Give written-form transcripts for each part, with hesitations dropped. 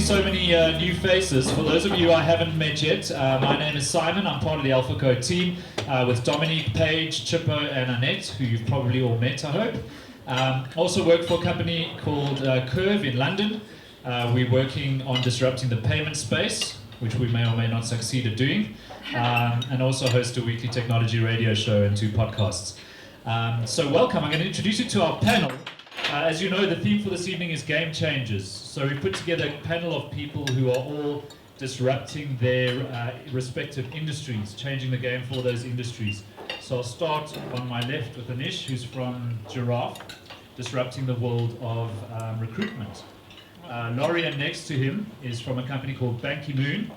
so many new faces. For those of you I haven't met yet, my name is Simon. I'm part of the Alpha Code team with Dominique, Paige, Chippo, and Annette, who you've probably all met, I hope. Also work for a company called Curve in London. We're working on disrupting the payment space, which we may or may not succeed at doing, and also host a weekly technology radio show and 2 podcasts. So welcome. I'm going to introduce you to our panel. As you know, the theme for this evening is game changers. So we put together a panel of people who are all disrupting their respective industries, changing the game for those industries. So I'll start on my left with Anish, who's from Giraffe, disrupting the world of recruitment. Lorian next to him is from a company called Banky Moon,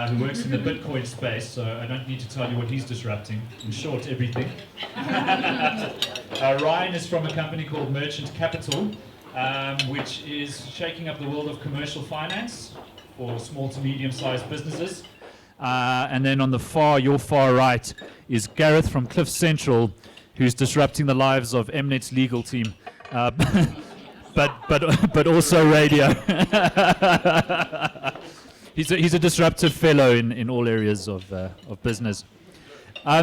who works in the Bitcoin space, so I don't need to tell you what he's disrupting. In short, everything. Ryan is from a company called Merchant Capital, which is shaking up the world of commercial finance for small to medium-sized businesses. And then on your far right, is Gareth from Cliff Central, who's disrupting the lives of Mnet's legal team, but also radio. He's a disruptive fellow in all areas of business.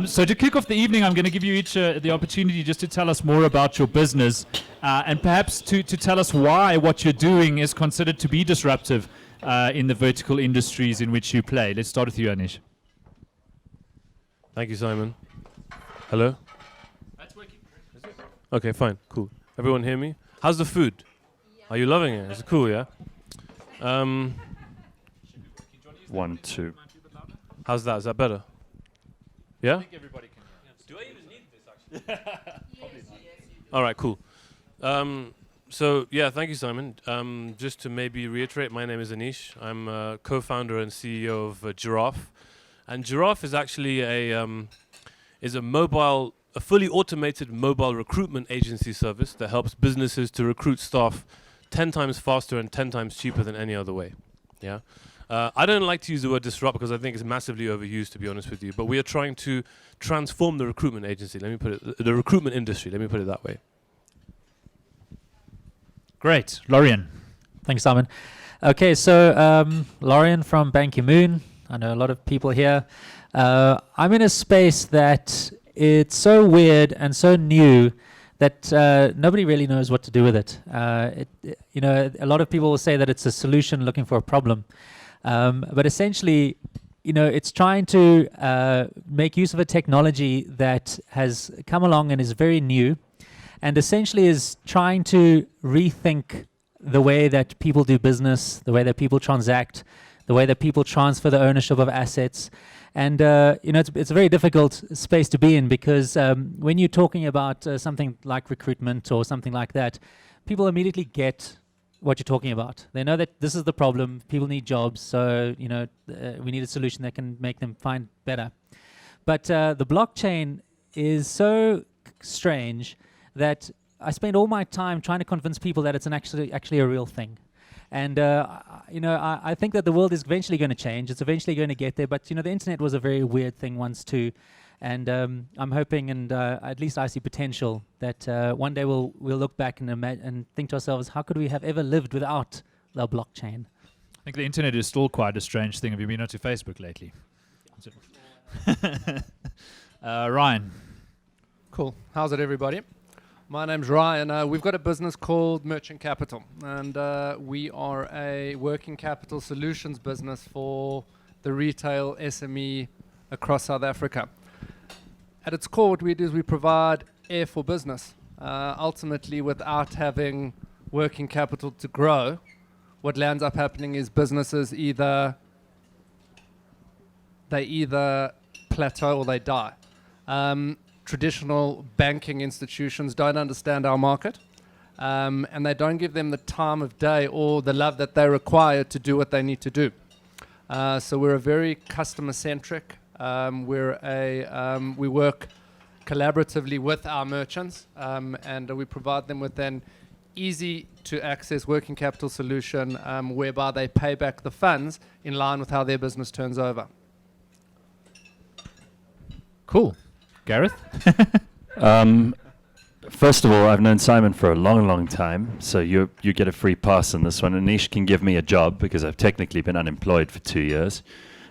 So to kick off the evening, I'm going to give you each the opportunity just to tell us more about your business and perhaps to tell us why what you're doing is considered to be disruptive in the vertical industries in which you play. Let's start with you, Anish. Thank you, Simon. Hello? That's working. Okay, fine, cool. Everyone hear me? How's the food? Yeah. Are you loving it? It's cool, yeah? 1, 2. How's that? Is that better? Yeah? I think everybody can hear. Do I even need this, actually? All right, cool. So, yeah, thank you, Simon. Just to maybe reiterate, my name is Anish. I'm a co-founder and CEO of Giraffe. And Giraffe is actually a fully automated mobile recruitment agency service that helps businesses to recruit staff 10 times faster and 10 times cheaper than any other way. Yeah. I don't like to use the word disrupt because I think it's massively overused, to be honest with you. But we are trying to transform the recruitment agency. The recruitment industry. Let me put it that way. Great, Lorian. Thanks, Simon. Okay, so Lorian from Banky Moon. I know a lot of people here. I'm in a space that it's so weird and so new that nobody really knows what to do with it. A lot of people will say that it's a solution looking for a problem. But essentially, it's trying to make use of a technology that has come along and is very new, and essentially is trying to rethink the way that people do business, the way that people transact, the way that people transfer the ownership of assets. And, it's a very difficult space to be in because when you're talking about something like recruitment or something like that, people immediately get what you're talking about. They know that this is the problem. People need jobs. So, we need a solution that can make them find better. But the blockchain is so strange that I spend all my time trying to convince people that it's actually a real thing. And, I think that the world is eventually going to change. It's eventually going to get there. But, the internet was a very weird thing once too. And I'm hoping, and at least I see potential, that one day we'll look back and think to ourselves, how could we have ever lived without the blockchain? I think the internet is still quite a strange thing. Have you been onto Facebook lately? Ryan. Cool. How's it, everybody? My name's Ryan. We've got a business called Merchant Capital, and we are a working capital solutions business for the retail SME across South Africa. At its core, what we do is we provide air for business. Ultimately, without having working capital to grow, what lands up happening is businesses either plateau or they die. Traditional banking institutions don't understand our market, and they don't give them the time of day or the love that they require to do what they need to do. So we're a very customer-centric. We work collaboratively with our merchants, and we provide them with an easy-to-access working capital solution whereby they pay back the funds in line with how their business turns over. Cool. Gareth? First of all, I've known Simon for a long, long time, so you get a free pass on this one. Anish can give me a job because I've technically been unemployed for 2 years.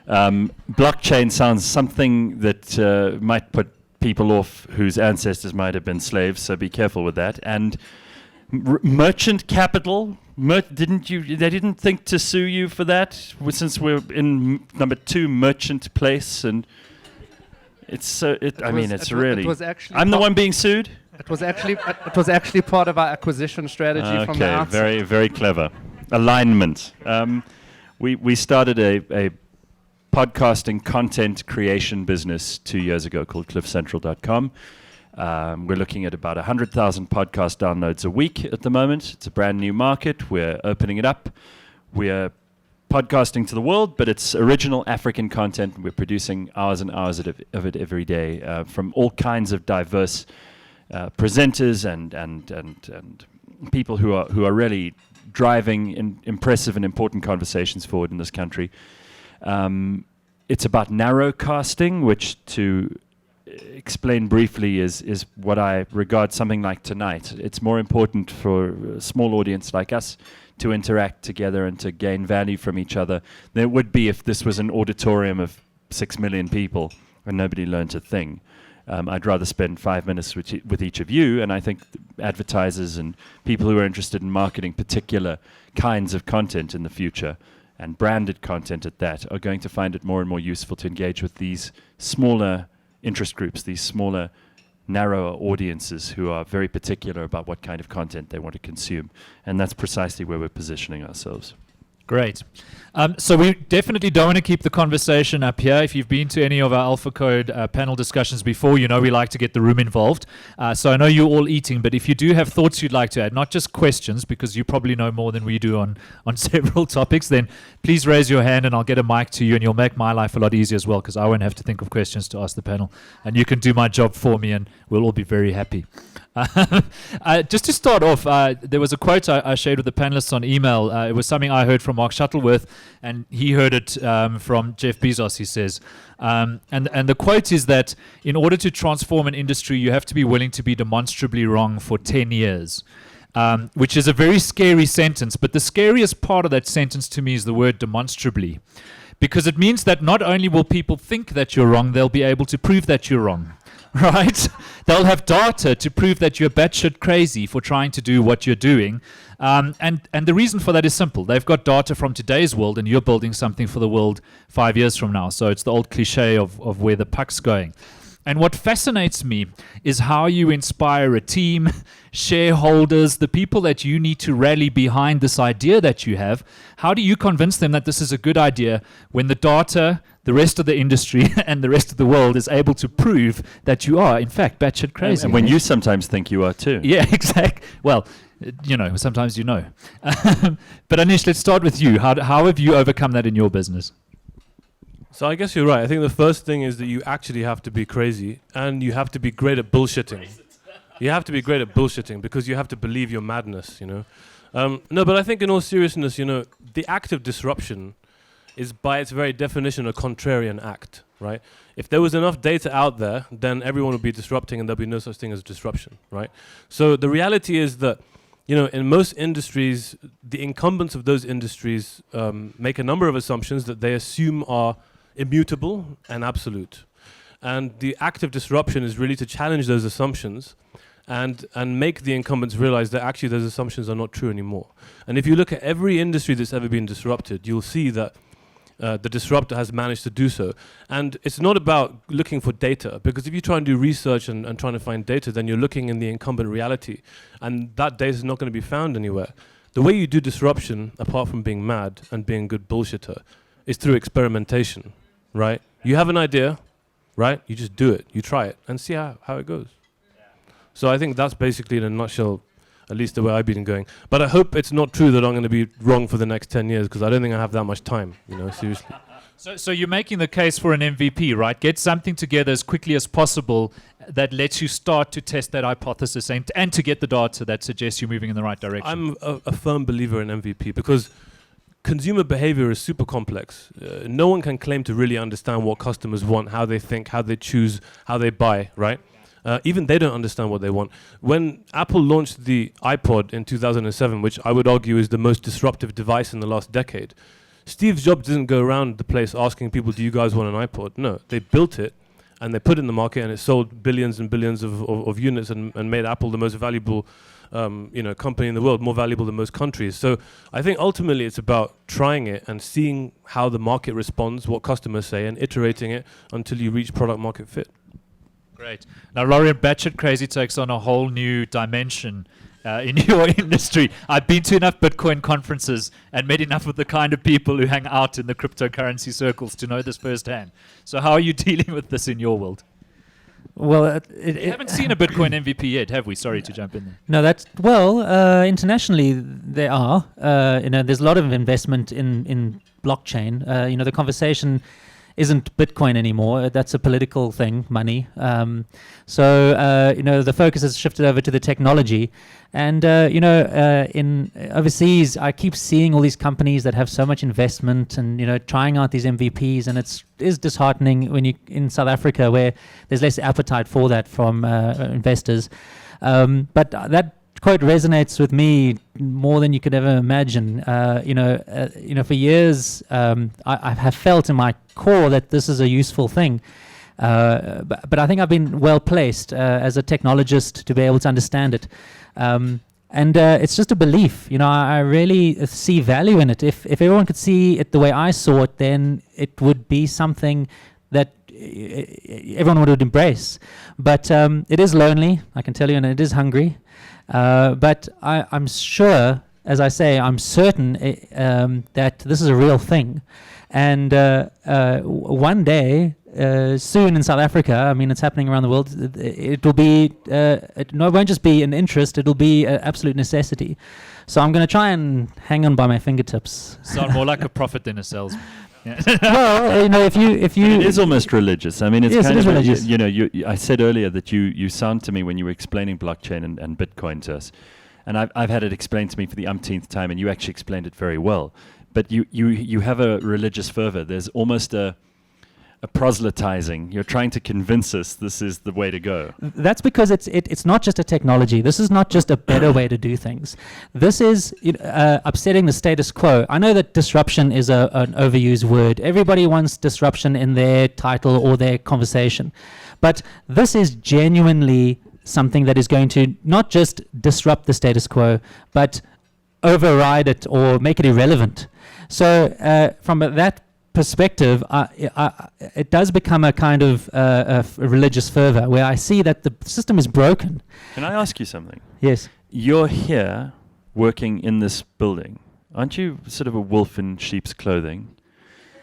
Blockchain sounds something that might put people off whose ancestors might have been slaves, so be careful with that. And merchant capital, they didn't think to sue you for that, since we're in number 2 merchant place, and it's really. I'm the one being sued. It was actually part of our acquisition strategy from the outset. Very, very clever. Alignment. We started a podcasting content creation business 2 years ago called cliffcentral.com. We're looking at about 100,000 podcast downloads a week at the moment. It's a brand new market. We're opening it up. We're podcasting to the world, but it's original African content. We're producing hours and hours of it every day from all kinds of diverse presenters and people who are really driving impressive and important conversations forward in this country. It's about narrowcasting, which, to explain briefly, is what I regard something like tonight. It's more important for a small audience like us to interact together and to gain value from each other than it would be if this was an auditorium of 6 million people and nobody learned a thing. I'd rather spend 5 minutes with each of you, and I think advertisers and people who are interested in marketing particular kinds of content in the future, and branded content at that, are going to find it more and more useful to engage with these smaller interest groups, these smaller, narrower audiences who are very particular about what kind of content they want to consume. And that's precisely where we're positioning ourselves. Great. So we definitely don't want to keep the conversation up here. If you've been to any of our Alpha Code panel discussions before, you know we like to get the room involved. So I know you're all eating, but if you do have thoughts you'd like to add, not just questions, because you probably know more than we do on several topics, then please raise your hand and I'll get a mic to you, and you'll make my life a lot easier as well, because I won't have to think of questions to ask the panel. And you can do my job for me, and we'll all be very happy. Just to start off, there was a quote I shared with the panelists on email. It was something I heard from Mark Shuttleworth, and he heard it from Jeff Bezos, he says. And the quote is that in order to transform an industry, you have to be willing to be demonstrably wrong for 10 years, which is a very scary sentence. But the scariest part of that sentence to me is the word demonstrably, because it means that not only will people think that you're wrong, they'll be able to prove that you're wrong. Right? They'll have data to prove that you're batshit crazy for trying to do what you're doing. And the reason for that is simple. They've got data from today's world, and you're building something for the world 5 years from now. So it's the old cliche of where the puck's going. And what fascinates me is how you inspire a team, shareholders, the people that you need to rally behind this idea that you have. How do you convince them that this is a good idea when the data, the rest of the industry, and the rest of the world is able to prove that you are, in fact, batshit crazy? And when you sometimes think you are too. Yeah, exactly. Well, sometimes you know. But Anish, let's start with you. How have you overcome that in your business? So I guess you're right. I think the first thing is that you actually have to be crazy, and you have to be great at bullshitting. You have to be great at bullshitting because you have to believe your madness, No, but I think in all seriousness, the act of disruption is by its very definition a contrarian act, right? If there was enough data out there, then everyone would be disrupting and there'd be no such thing as disruption, right? So the reality is that, in most industries, the incumbents of those industries make a number of assumptions that they assume are immutable and absolute. And the act of disruption is really to challenge those assumptions and make the incumbents realize that actually those assumptions are not true anymore. And if you look at every industry that's ever been disrupted, you'll see that the disruptor has managed to do so. And it's not about looking for data, because if you try and do research and trying to find data, then you're looking in the incumbent reality, and that data is not going to be found anywhere. The way you do disruption, apart from being mad and being a good bullshitter, is through experimentation, right? You have an idea, right? You just do it, you try it, and see how it goes. So I think that's basically in a nutshell, at least the way I've been going. But I hope it's not true that I'm going to be wrong for the next 10 years, because I don't think I have that much time, seriously. So you're making the case for an MVP, right? Get something together as quickly as possible that lets you start to test that hypothesis and to get the data that suggests you're moving in the right direction. I'm a firm believer in MVP because consumer behavior is super complex. No one can claim to really understand what customers want, how they think, how they choose, how they buy, right? even they don't understand what they want. When Apple launched the iPod in 2007, which I would argue is the most disruptive device in the last decade, Steve Jobs didn't go around the place asking people, do you guys want an iPod? No, they built it and they put it in the market, and it sold billions and billions of units and made Apple the most valuable company in the world, more valuable than most countries. So I think ultimately it's about trying it and seeing how the market responds, what customers say, and iterating it until you reach product market fit. Great. Now, Lorian, batshit crazy takes on a whole new dimension in your industry. I've been to enough Bitcoin conferences and met enough of the kind of people who hang out in the cryptocurrency circles to know this firsthand. So how are you dealing with this in your world? Well, We haven't seen a Bitcoin MVP yet, have we? Sorry to jump in there. No, that's internationally there are. There's a lot of investment in blockchain. The conversation isn't Bitcoin anymore. That's a political thing, money. The focus has shifted over to the technology. And, in overseas, I keep seeing all these companies that have so much investment and, trying out these MVPs. And it is disheartening when you in South Africa where there's less appetite for that from investors. But that quote resonates with me more than you could ever imagine. For years, I have felt in my core that this is a useful thing. But I think I've been well placed as a technologist to be able to understand it. It's just a belief. I really see value in it. If everyone could see it the way I saw it, then it would be something that everyone would embrace. But it is lonely, I can tell you, and it is hungry. But I'm sure, as I say, I'm certain that this is a real thing. And one day, soon in South Africa, I mean, it's happening around the world, it will be, it won't just be an interest, it'll be an absolute necessity. So I'm going to try and hang on by my fingertips. Sound more like a prophet than a salesman. Yeah. Well, if you It is almost religious. I mean, it's Yes, kind it is of religious. I said earlier that you sound to me when you were explaining blockchain and Bitcoin to us, and I've had it explained to me for the umpteenth time, and you actually explained it very well. But you have a religious fervor. There's almost a proselytizing. You're trying to convince us this is the way to go. That's because it's not just a technology. This is not just a better way to do things. This is upsetting the status quo. I know that disruption is an overused word. Everybody wants disruption in their title or their conversation. But this is genuinely something that is going to not just disrupt the status quo, but override it or make it irrelevant. So from that perspective, it does become a kind of religious fervor where I see that the system is broken. Can I ask you something? Yes. You're here working in this building. Aren't you sort of a wolf in sheep's clothing?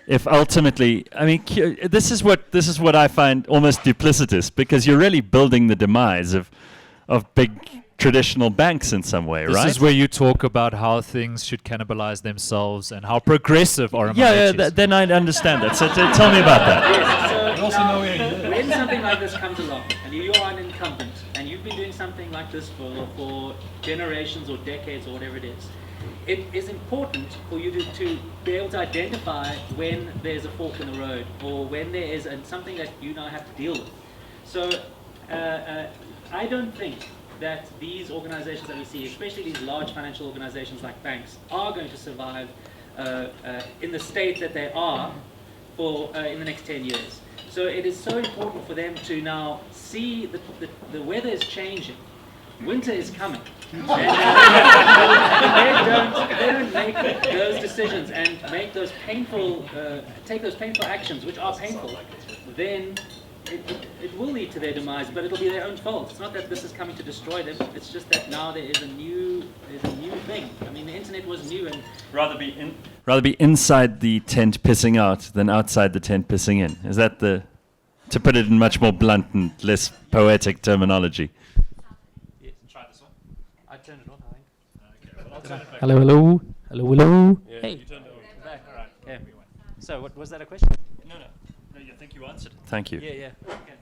If ultimately, I mean, this is what I find almost duplicitous, because you're really building the demise of big traditional banks in some way, right? This is where you talk about how things should cannibalize themselves and how progressive RMIH is. Then I understand that. So tell me about that. Yes, so when something like this comes along, and you are an incumbent, and you've been doing something like this for generations or decades or whatever it is important for you to be able to identify when there's a fork in the road or when there is something that you now have to deal with. So I don't think that these organizations that we see, especially these large financial organizations like banks, are going to survive in the state that they are for in the next 10 years. So it is so important for them to now see that the weather is changing. Winter is coming. And they don't make those decisions and make those painful, take those painful actions, which are painful, then it will lead to their demise, but it'll be their own fault. It's not that this is coming to destroy them. It's just that now there's a new thing. I mean, the internet was new, and Rather be inside the tent pissing out than outside the tent pissing in. Is that to put it in much more blunt and less poetic terminology? Try this one. I turned it on, I think. Okay, well, I'll turn it back. Hello. Yeah, Hey. you turned it on. Back, all right. Okay. Everyone. So what was that a question? No, I think you answered it. Thank you. Yeah. Okay.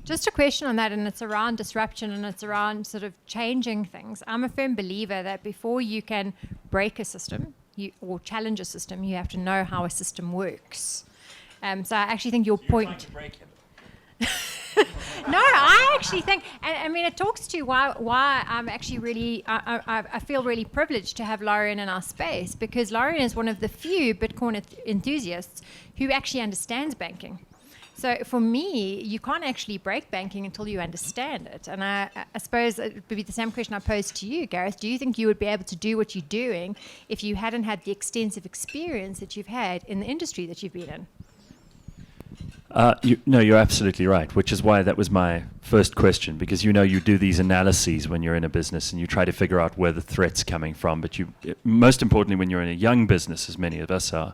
Just a question on that, and it's around disruption and it's around sort of changing things. I'm a firm believer that before you can break a system or challenge a system, you have to know how a system works. So I actually think your point. No, I actually think, and I mean, it talks to why I'm actually really, I feel really privileged to have Lorien in our space, because Lorien is one of the few Bitcoin enthusiasts who actually understands banking. So for me, you can't actually break banking until you understand it. And I suppose it would be the same question I posed to you, Gareth. Do you think you would be able to do what you're doing if you hadn't had the extensive experience that you've had in the industry that you've been in? No, you're absolutely right, which is why that was my first question, because you do these analyses when you're in a business and you try to figure out where the threat's coming from. But most importantly, when you're in a young business, as many of us are,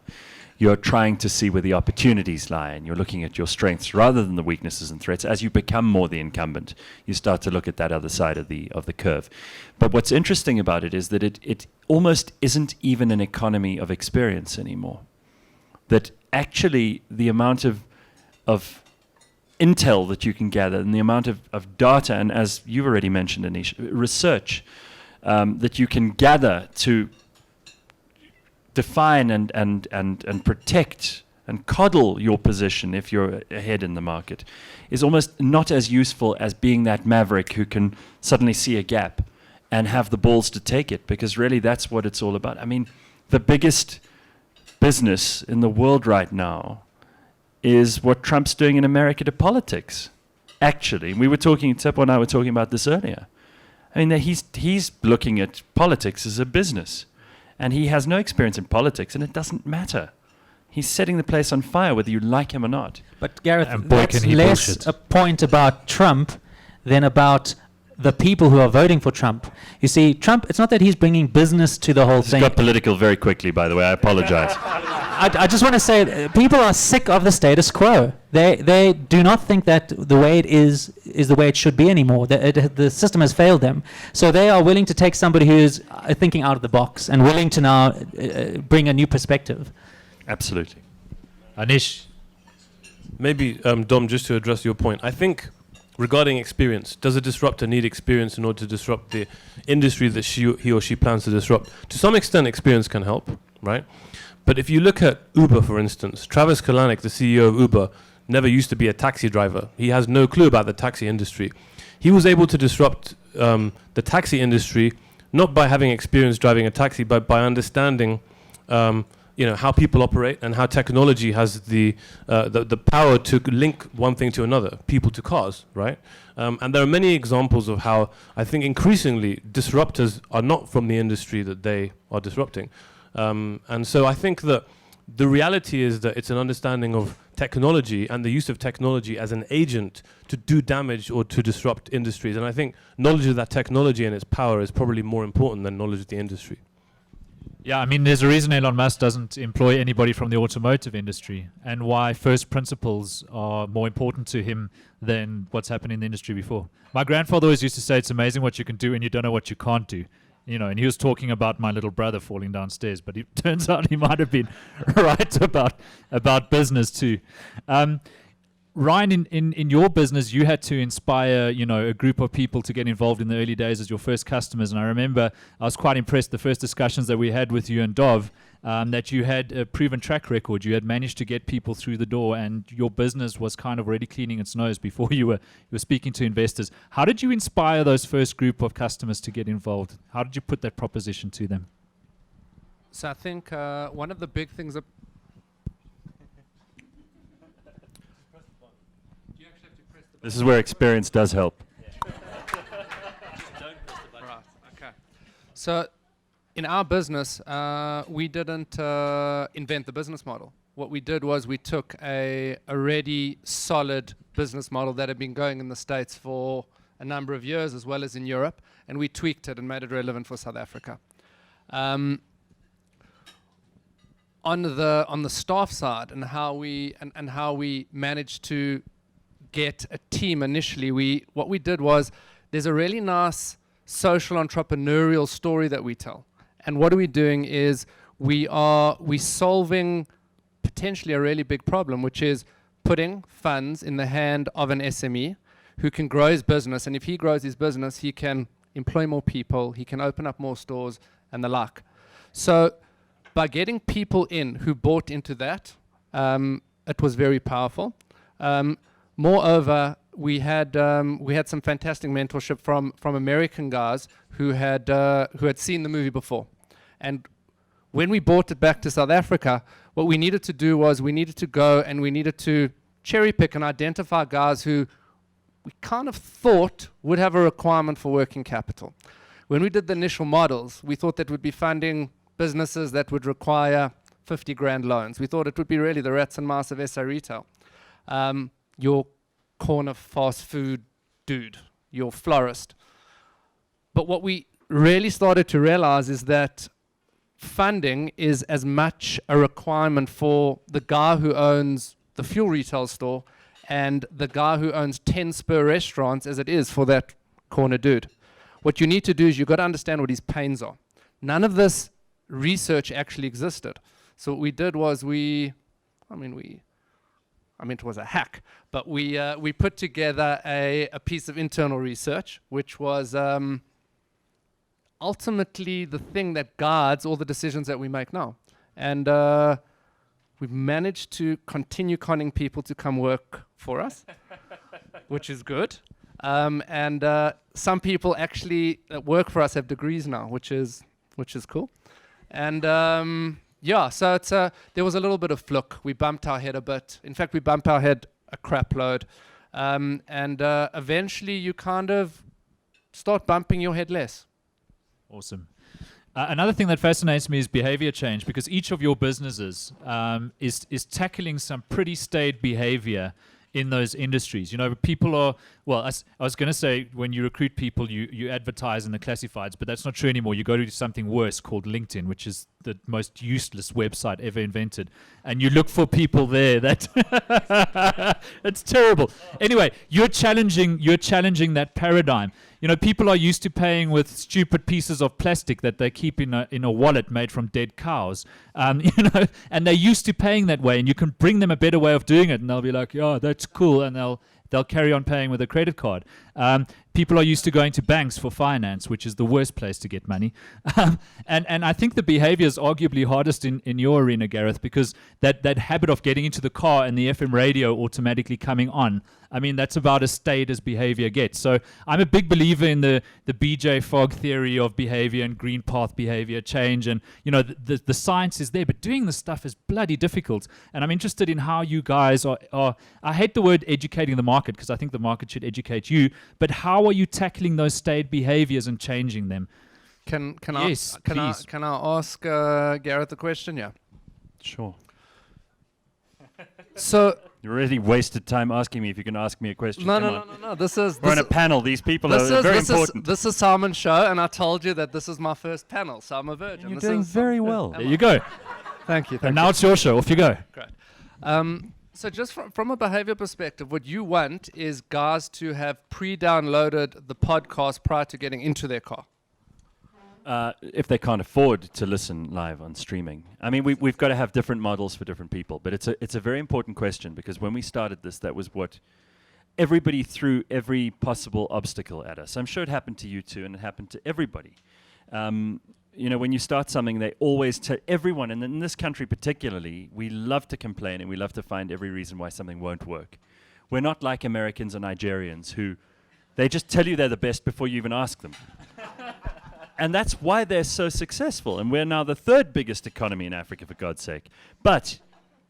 you're trying to see where the opportunities lie, and you're looking at your strengths rather than the weaknesses and threats. As you become more the incumbent, you start to look at that other side of the curve. But what's interesting about it is that it almost isn't even an economy of experience anymore. That actually the amount of intel that you can gather and the amount of data, and as you've already mentioned, Anish, research that you can gather to define and protect and coddle your position if you're ahead in the market is almost not as useful as being that maverick who can suddenly see a gap and have the balls to take it, because really that's what it's all about. I mean, the biggest business in the world right now is what Trump's doing in America to politics. Actually, we were talking, Tsepo and I were talking about this earlier. I mean, he's looking at politics as a business. And he has no experience in politics, and it doesn't matter. He's setting the place on fire, whether you like him or not. But Gareth, And boy, that's can he less bullshit. a point about Trump than about the people who are voting for Trump. You see, Trump, it's not that he's bringing business to the whole This thing. got political very quickly, by the way. I apologize. I just want to say, people are sick of the status quo. They do not think that the way it is the way it should be anymore. The system has failed them. So they are willing to take somebody who is thinking out of the box and willing to now bring a new perspective. Absolutely. Anish, Maybe, Dom, just to address your point, I think regarding experience, does a disruptor need experience in order to disrupt the industry that he or she plans to disrupt? To some extent, experience can help, right? But if you look at Uber, for instance, Travis Kalanick, the CEO of Uber, never used to be a taxi driver. He has no clue about the taxi industry. He was able to disrupt the taxi industry not by having experience driving a taxi, but by understanding how people operate and how technology has the power to link one thing to another, people to cars, right? And there are many examples of how I think increasingly disruptors are not from the industry that they are disrupting. And so I think that the reality is that it's an understanding of technology and the use of technology as an agent to do damage or to disrupt industries. And I think knowledge of that technology and its power is probably more important than knowledge of the industry. yeah, I mean, there's a reason Elon Musk doesn't employ anybody from the automotive industry, and why first principles are more important to him than what's happened in the industry before. My grandfather always used to say, it's amazing what you can do and you don't know what you can't do. And he was talking about my little brother falling downstairs, but it turns out he might have been right about business too. Ryan, in your business, you had to inspire, a group of people to get involved in the early days as your first customers. And I remember I was quite impressed the first discussions that we had with you and Dov, that you had a proven track record. You had managed to get people through the door, and your business was kind of already cleaning its nose before you were speaking to investors. How did you inspire those first group of customers to get involved? How did you put that proposition to them? So I think one of the big things that This is where experience does help. Right. Okay. So, in our business, we didn't invent the business model. What we did was we took a already solid business model that had been going in the States for a number of years, as well as in Europe, and we tweaked it and made it relevant for South Africa. On the staff side, and how we managed to get a team initially, what we did was, there's a really nice social entrepreneurial story that we tell. And what are we doing is we solving potentially a really big problem, which is putting funds in the hand of an SME who can grow his business. And if he grows his business, he can employ more people, he can open up more stores and the like. So by getting people in who bought into that, it was very powerful. Moreover, we had some fantastic mentorship from American guys who had seen the movie before, and when we brought it back to South Africa, what we needed to do was we needed to go and we needed to cherry pick and identify guys who we kind of thought would have a requirement for working capital. When we did the initial models, we thought that would be funding businesses that would require 50 grand loans. We thought it would be really the rats and mice of SA retail. Your corner fast food dude, your florist. But what we really started to realize is that funding is as much a requirement for the guy who owns the fuel retail store and the guy who owns 10 Spur restaurants as it is for that corner dude. What you need to do is you've got to understand what his pains are. None of this research actually existed. So what we did was it was a hack, but we put together a piece of internal research, which was ultimately the thing that guides all the decisions that we make now. And we've managed to continue conning people to come work for us, which is good. And some people actually that work for us have degrees now, which is cool. And so it's there was a little bit of fluke. We bumped our head a bit. In fact, we bumped our head a crap load. And eventually you kind of start bumping your head less. Awesome. Another thing that fascinates me is behavior change, because each of your businesses is tackling some pretty staid behavior in those industries. You know, people are, well, I was going to say when you recruit people, you advertise in the classifieds, but that's not true anymore. You go to something worse called LinkedIn, which is the most useless website ever invented. And you look for people there that, it's terrible. Anyway, you're challenging that paradigm. You know, people are used to paying with stupid pieces of plastic that they keep in a wallet made from dead cows. You know, and they're used to paying that way, and you can bring them a better way of doing it, and they'll be like, "Oh, that's cool," and they'll carry on paying with a credit card. People are used to going to banks for finance, which is the worst place to get money. And I think the behavior is arguably hardest in your arena, Gareth, because that habit of getting into the car and the FM radio automatically coming on, I mean, that's about as staid as behavior gets. So I'm a big believer in the BJ Fogg theory of behavior and green path behavior change. And, you know, the science is there, but doing this stuff is bloody difficult. And I'm interested in how you guys are I hate the word educating the market, because I think the market should educate you, but how are you tackling those staid behaviors and changing them? Can Yes, I ask Gareth a question? Yeah. Sure. So You really wasted time asking me if you can ask me a question. Come on. no. We're on a panel. These people are very important. This is Simon's show, and I told you that this is my first panel, so I'm a virgin. You're doing very well. There you go. Thank you. And now it's your show. Off you go. Great. So just from a behavior perspective, what you want is guys to have pre-downloaded the podcast prior to getting into their car. If they can't afford to listen live on streaming. I mean, we've got to have different models for different people, but it's a very important question, because when we started this, that was what everybody threw every possible obstacle at us. I'm sure it happened to you too, and it happened to everybody. You know, when you start something, they always tell everyone, and in this country particularly, we love to complain and we love to find every reason why something won't work. We're not like Americans or Nigerians who they just tell you they're the best before you even ask them. And that's why they're so successful. And we're now the third biggest economy in Africa, for God's sake. But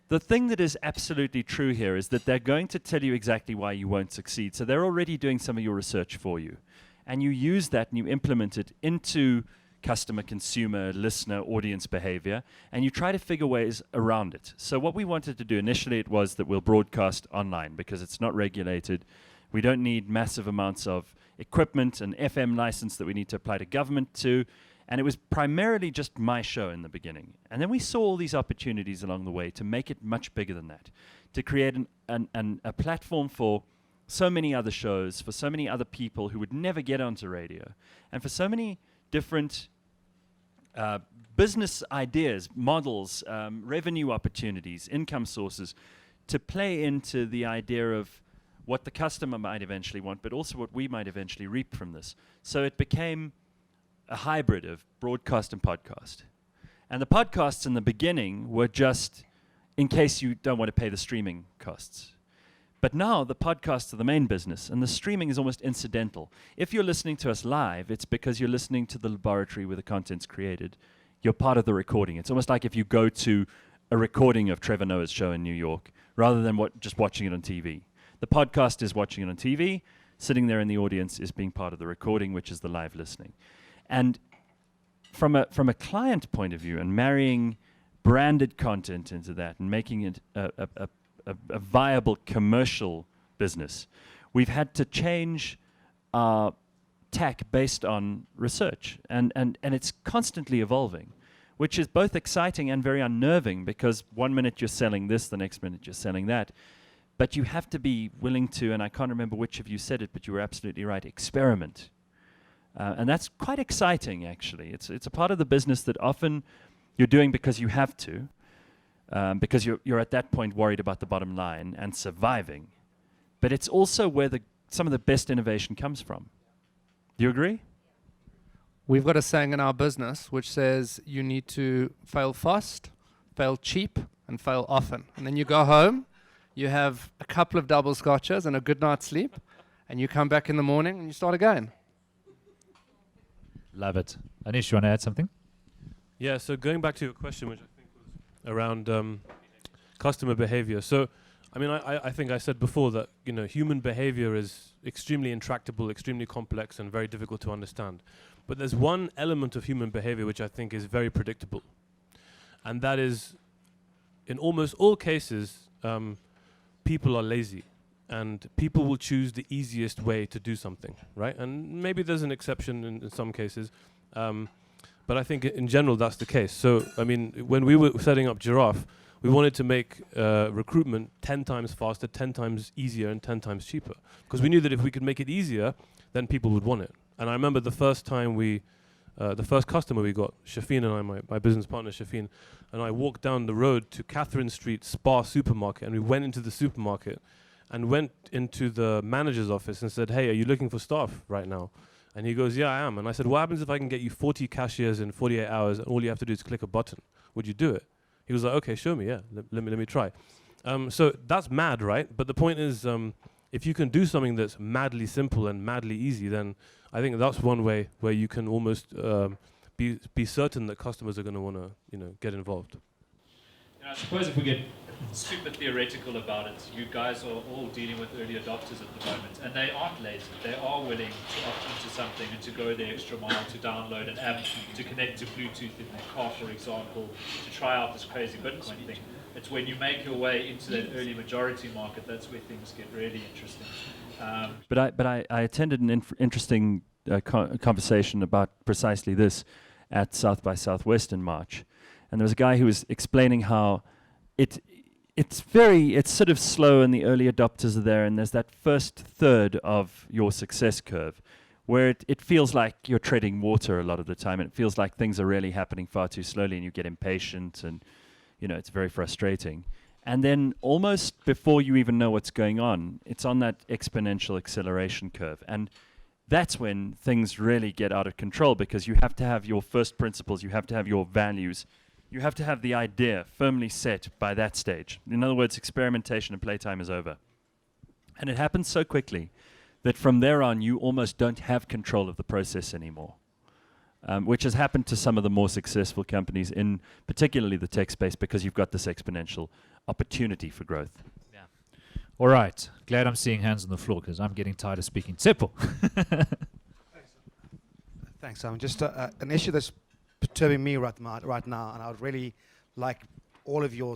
the thing that is absolutely true here is that they're going to tell you exactly why you won't succeed. So they're already doing some of your research for you. And you use that and you implement it into customer, consumer, listener, audience behavior, and you try to figure ways around it. So what we wanted to do initially, it was that we'll broadcast online because it's not regulated. We don't need massive amounts of equipment and FM license that we need to apply to government to. And it was primarily just my show in the beginning. And then we saw all these opportunities along the way to make it much bigger than that, to create a platform for so many other shows, for so many other people who would never get onto radio, and for so many different business ideas, models, revenue opportunities, income sources, to play into the idea of what the customer might eventually want, but also what we might eventually reap from this. So it became a hybrid of broadcast and podcast. And the podcasts in the beginning were just in case you don't want to pay the streaming costs. But now the podcasts are the main business, and the streaming is almost incidental. If you're listening to us live, it's because you're listening to the laboratory where the content's created. You're part of the recording. It's almost like if you go to a recording of Trevor Noah's show in New York, rather than just watching it on TV. The podcast is watching it on TV. Sitting there in the audience is being part of the recording, which is the live listening. And from a client point of view, and marrying branded content into that and making it a viable commercial business, we've had to change our tack based on research, and it's constantly evolving, which is both exciting and very unnerving, because one minute you're selling this, the next minute you're selling that. But you have to be willing to, and I can't remember which of you said it, but you were absolutely right, experiment. And that's quite exciting, actually. It's a part of the business that often you're doing because you have to, because you're at that point worried about the bottom line and surviving. But it's also where some of the best innovation comes from. Do you agree? We've got a saying in our business which says you need to fail fast, fail cheap, and fail often. And then you go home, you have a couple of double scotches and a good night's sleep, and you come back in the morning and you start again. Love it. Anish, you want to add something? Yeah, so going back to your question, which I think was around customer behavior. So, I mean, I think I said before that, human behavior is extremely intractable, extremely complex, and very difficult to understand. But there's one element of human behavior which I think is very predictable. And that is, in almost all cases, people are lazy. And people will choose the easiest way to do something, right? And maybe there's an exception in some cases. But I think in general that's the case. So, I mean, when we were setting up Giraffe, we wanted to make recruitment 10 times faster, 10 times easier, and 10 times cheaper. Because we knew that if we could make it easier, then people would want it. And I remember the first time the first customer we got, Shafin and I, my business partner Shafin, and I walked down the road to Catherine Street Spa supermarket, and we went into the supermarket and went into the manager's office and said, "Hey, are you looking for staff right now?" And he goes, "Yeah, I am." And I said, "What happens if I can get you 40 cashiers in 48 hours and all you have to do is click a button? Would you do it?" He was like, "Okay, show me, yeah, let me try." So that's mad, right? But the point is, if you can do something that's madly simple and madly easy, then I think that's one way where you can almost be certain that customers are going to want to, get involved. I suppose if we get super theoretical about it, you guys are all dealing with early adopters at the moment, and they aren't lazy. They are willing to opt into something and to go the extra mile, to download an app, to connect to Bluetooth in their car, for example, to try out this crazy Bitcoin thing. It's when you make your way into that early majority market, that's where things get really interesting. But I attended an interesting conversation about precisely this at South by Southwest in March. And there was a guy who was explaining how it's sort of slow and the early adopters are there, and there's that first third of your success curve where it feels like you're treading water a lot of the time, and it feels like things are really happening far too slowly, and you get impatient, and it's very frustrating. And then almost before you even know what's going on, it's on that exponential acceleration curve. And that's when things really get out of control, because you have to have your first principles, you have to have your values, you have to have the idea firmly set by that stage. In other words, experimentation and playtime is over. And it happens so quickly that from there on, you almost don't have control of the process anymore, which has happened to some of the more successful companies in particularly the tech space, because you've got this exponential opportunity for growth. Yeah. All right. Glad I'm seeing hands on the floor, because I'm getting tired of speaking. Tsepo. Thanks, Simon. Just an issue that's perturbing me right now, and I would really like all of your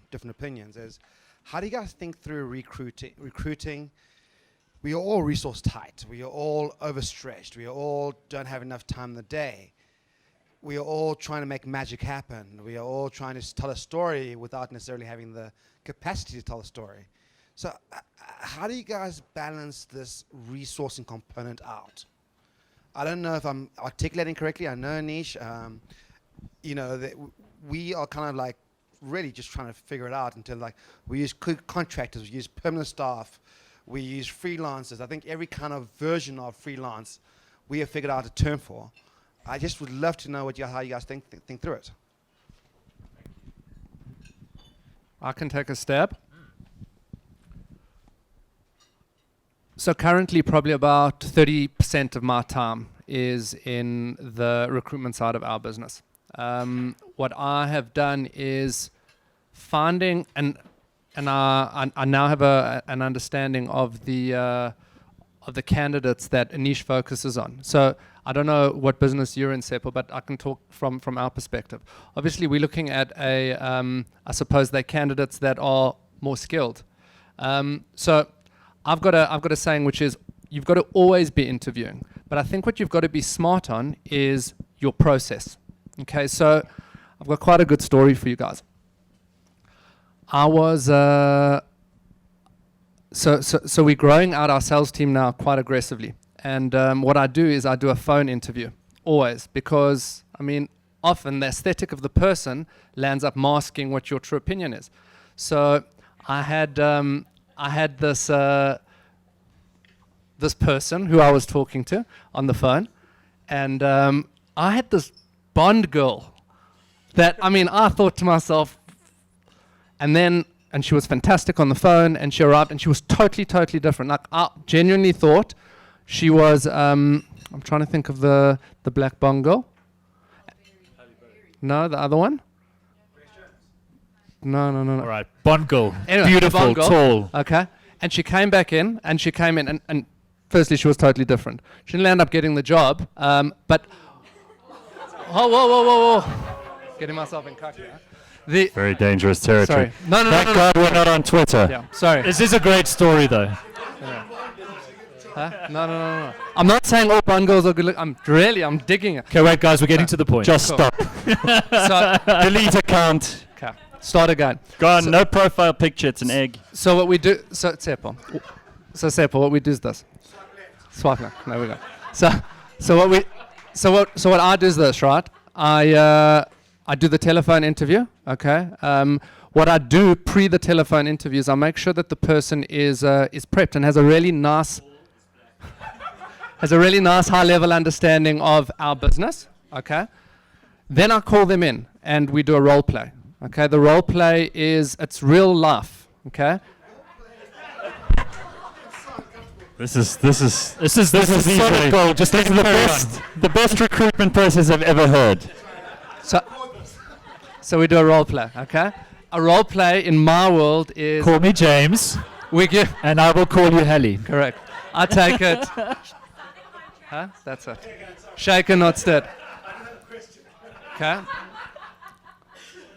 different opinions, is how do you guys think through recruiting? We are all resource tight. We are all overstretched. We all don't have enough time in the day. We are all trying to make magic happen. We are all trying to tell a story without necessarily having the capacity to tell a story. So how do you guys balance this resourcing component out? I don't know if I'm articulating correctly. I know, Anish, that we are kind of like really just trying to figure it out until, like, we use contractors, we use permanent staff, we use freelancers. I think every kind of version of freelance we have figured out a term for. I just would love to know how you guys think through it. I can take a stab. So currently, probably about 30% of my time is in the recruitment side of our business. What I have done is finding, and I now have an understanding of the candidates that Anish focuses on. So I don't know what business you're in, Seppo, but I can talk from our perspective. Obviously, we're looking at I suppose they're candidates that are more skilled. So I've got a saying, which is you've got to always be interviewing. But I think what you've got to be smart on is your process. Okay, so I've got quite a good story for you guys. I was so we're growing out our sales team now quite aggressively, and what I do is I do a phone interview always, because I mean often the aesthetic of the person lands up masking what your true opinion is. So I had this this person who I was talking to on the phone, and I had this Bond girl that, I mean, I thought to myself, and she was fantastic on the phone, and she arrived, and she was totally different. Like, I genuinely thought she was, I'm trying to think of the black Bond girl. No, the other one? No. All right, Bond girl. Anyway, beautiful, Bond girl. tall. Okay. And she came back in, and firstly, she was totally different. She didn't end up getting the job, but... Whoa. Getting myself in cock here. Very dangerous territory. Sorry. No. Thank God we're not on Twitter. Yeah, sorry. This is a great story, though. Huh? No. I'm not saying all Bond girls are good looking. I'm digging it. Okay, wait, guys, we're getting to the point. Just Cool. stop. So, Delete account. okay. Start again. Gone. So- No profile picture. It's an egg. So what we do, Seppo, what we do is this. Swipe left. There we go. So what I do is this, right? I do the telephone interview. Okay. What I do pre the telephone interview is I make sure that the person is prepped and has a really nice high level understanding of our business. Okay. Then I call them in and we do a role play. Okay. The role play it's real life. Okay. This is solid gold. Just this is the best recruitment process I've ever heard. So we do a role play. Okay. A role play in my world is Call me James, we give. and I will call you Hallie. Correct. I take it. Huh? That's it. Shaken, not stirred. Okay.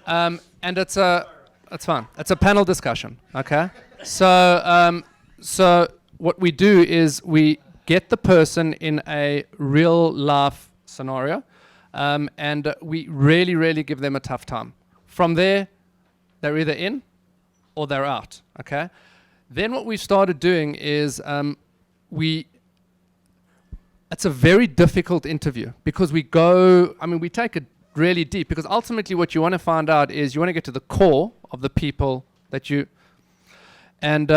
And it's fun. It's a panel discussion. Okay. So what we do is we get the person in a real life scenario, and we really give them a tough time. From there, they're either in or they're out. Okay. Then what we started doing is it's a very difficult interview because we take it really deep, because ultimately what you want to find out is you want to get to the core of the people that you, and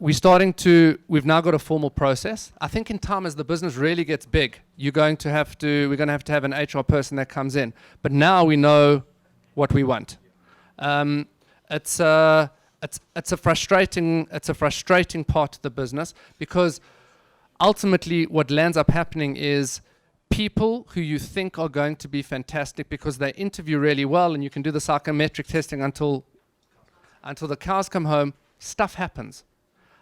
we've now got a formal process. I think in time, as the business really gets big, we're going to have to have an HR person that comes in. But now we know what we want. It's a frustrating part of the business, because ultimately what lands up happening is people who you think are going to be fantastic because they interview really well and you can do the psychometric testing until the cows come home, stuff happens.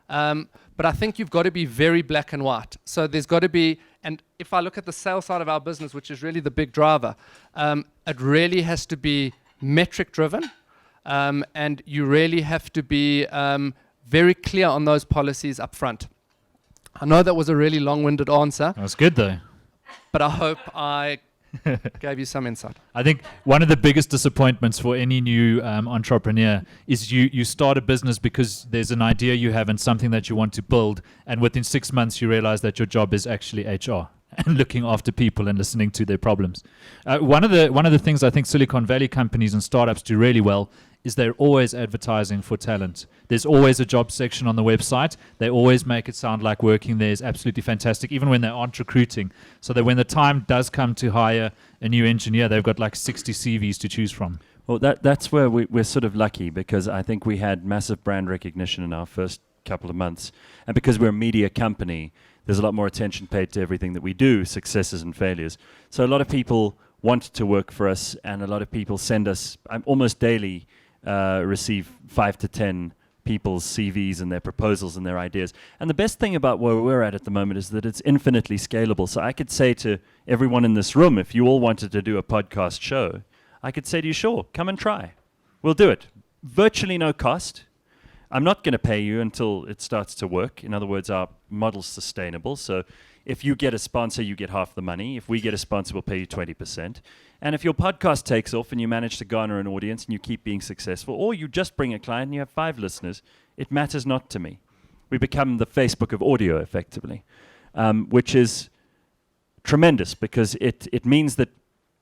But I think you've got to be very black and white. So there's got to be, and if I look at the sales side of our business, which is really the big driver, it really has to be metric driven. And you really have to be very clear on those policies up front. I know that was a really long-winded answer, That was good, though. but I hope I gave you some insight. I think one of the biggest disappointments for any new entrepreneur is you start a business because there's an idea you have and something that you want to build, and within 6 months you realize that your job is actually HR and looking after people and listening to their problems. One of the things I think Silicon Valley companies and startups do really well is they're always advertising for talent. There's always a job section on the website. They always make it sound like working there is absolutely fantastic, even when they aren't recruiting, so that when the time does come to hire a new engineer, they've got like 60 CVs to choose from. Well, that's where we're sort of lucky, because I think we had massive brand recognition in our first couple of months. And because we're a media company, there's a lot more attention paid to everything that we do, successes and failures. So a lot of people want to work for us, and a lot of people send us, almost daily, receive 5 to 10 people's CVs and their proposals and their ideas. And the best thing about where we're at the moment is that it's infinitely scalable. So I could say to everyone in this room, if you all wanted to do a podcast show, I could say to you, sure, come and try. We'll do it. Virtually no cost. I'm not going to pay you until it starts to work. In other words, our model's sustainable. So if you get a sponsor, you get half the money. If we get a sponsor, we'll pay you 20%. And if your podcast takes off and you manage to garner an audience and you keep being successful, or you just bring a client and you have 5 listeners, it matters not to me. We become the Facebook of audio, effectively, which is tremendous because it means that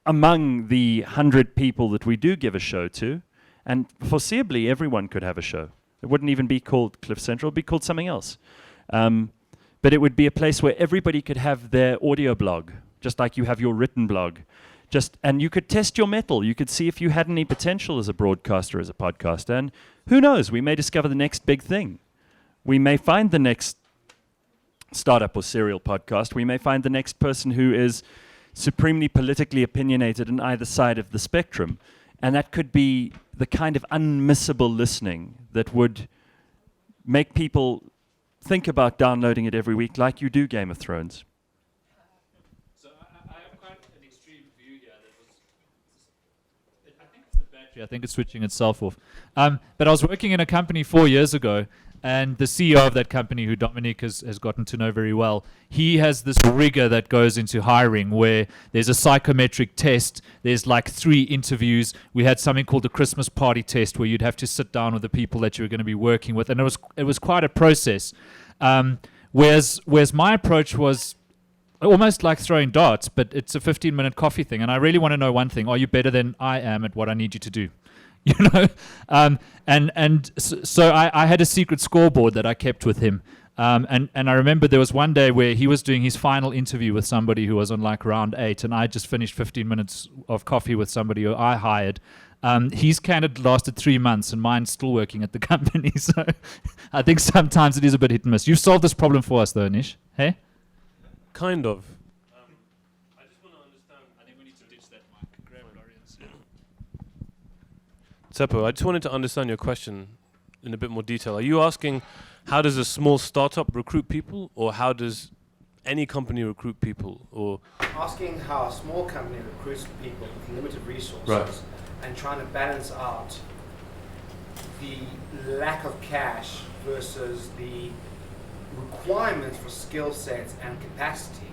among the 100 people that we do give a show to, and foreseeably everyone could have a show. It wouldn't even be called Cliff Central, it would be called something else. But it would be a place where everybody could have their audio blog, just like you have your written blog. And you could test your mettle. You could see if you had any potential as a broadcaster, as a podcaster. And who knows, we may discover the next big thing. We may find the next startup or serial podcast. We may find the next person who is supremely politically opinionated on either side of the spectrum. And that could be the kind of unmissable listening that would make people think about downloading it every week like you do Game of Thrones. So I have quite an extreme view here. I think it's the battery. I think it's switching itself off. But I was working in a company 4 years ago, and the CEO of that company, who Dominic has gotten to know very well, he has this rigor that goes into hiring where there's a psychometric test, there's like 3 interviews. We had something called the Christmas party test where you'd have to sit down with the people that you were going to be working with, and it was quite a process. Whereas my approach was almost like throwing darts, but it's a 15-minute coffee thing, and I really want to know one thing: are you better than I am at what I need you to do? You know, so I had a secret scoreboard that I kept with him, and I remember there was one day where he was doing his final interview with somebody who was on like round 8, and I just finished 15 minutes of coffee with somebody who I hired. His candidate lasted 3 months, and mine's still working at the company. So I think sometimes it is a bit hit and miss. You've solved this problem for us, though, Nish. Hey? Kind of. I just want to understand. I think we need to ditch that mic. Grab Lawrence. Seppo, I just wanted to understand your question in a bit more detail. Are you asking how does a small startup recruit people, or how does any company recruit people? Or Asking how a small company recruits people with limited resources, Right. and trying to balance out the lack of cash versus the requirements for skill sets and capacity,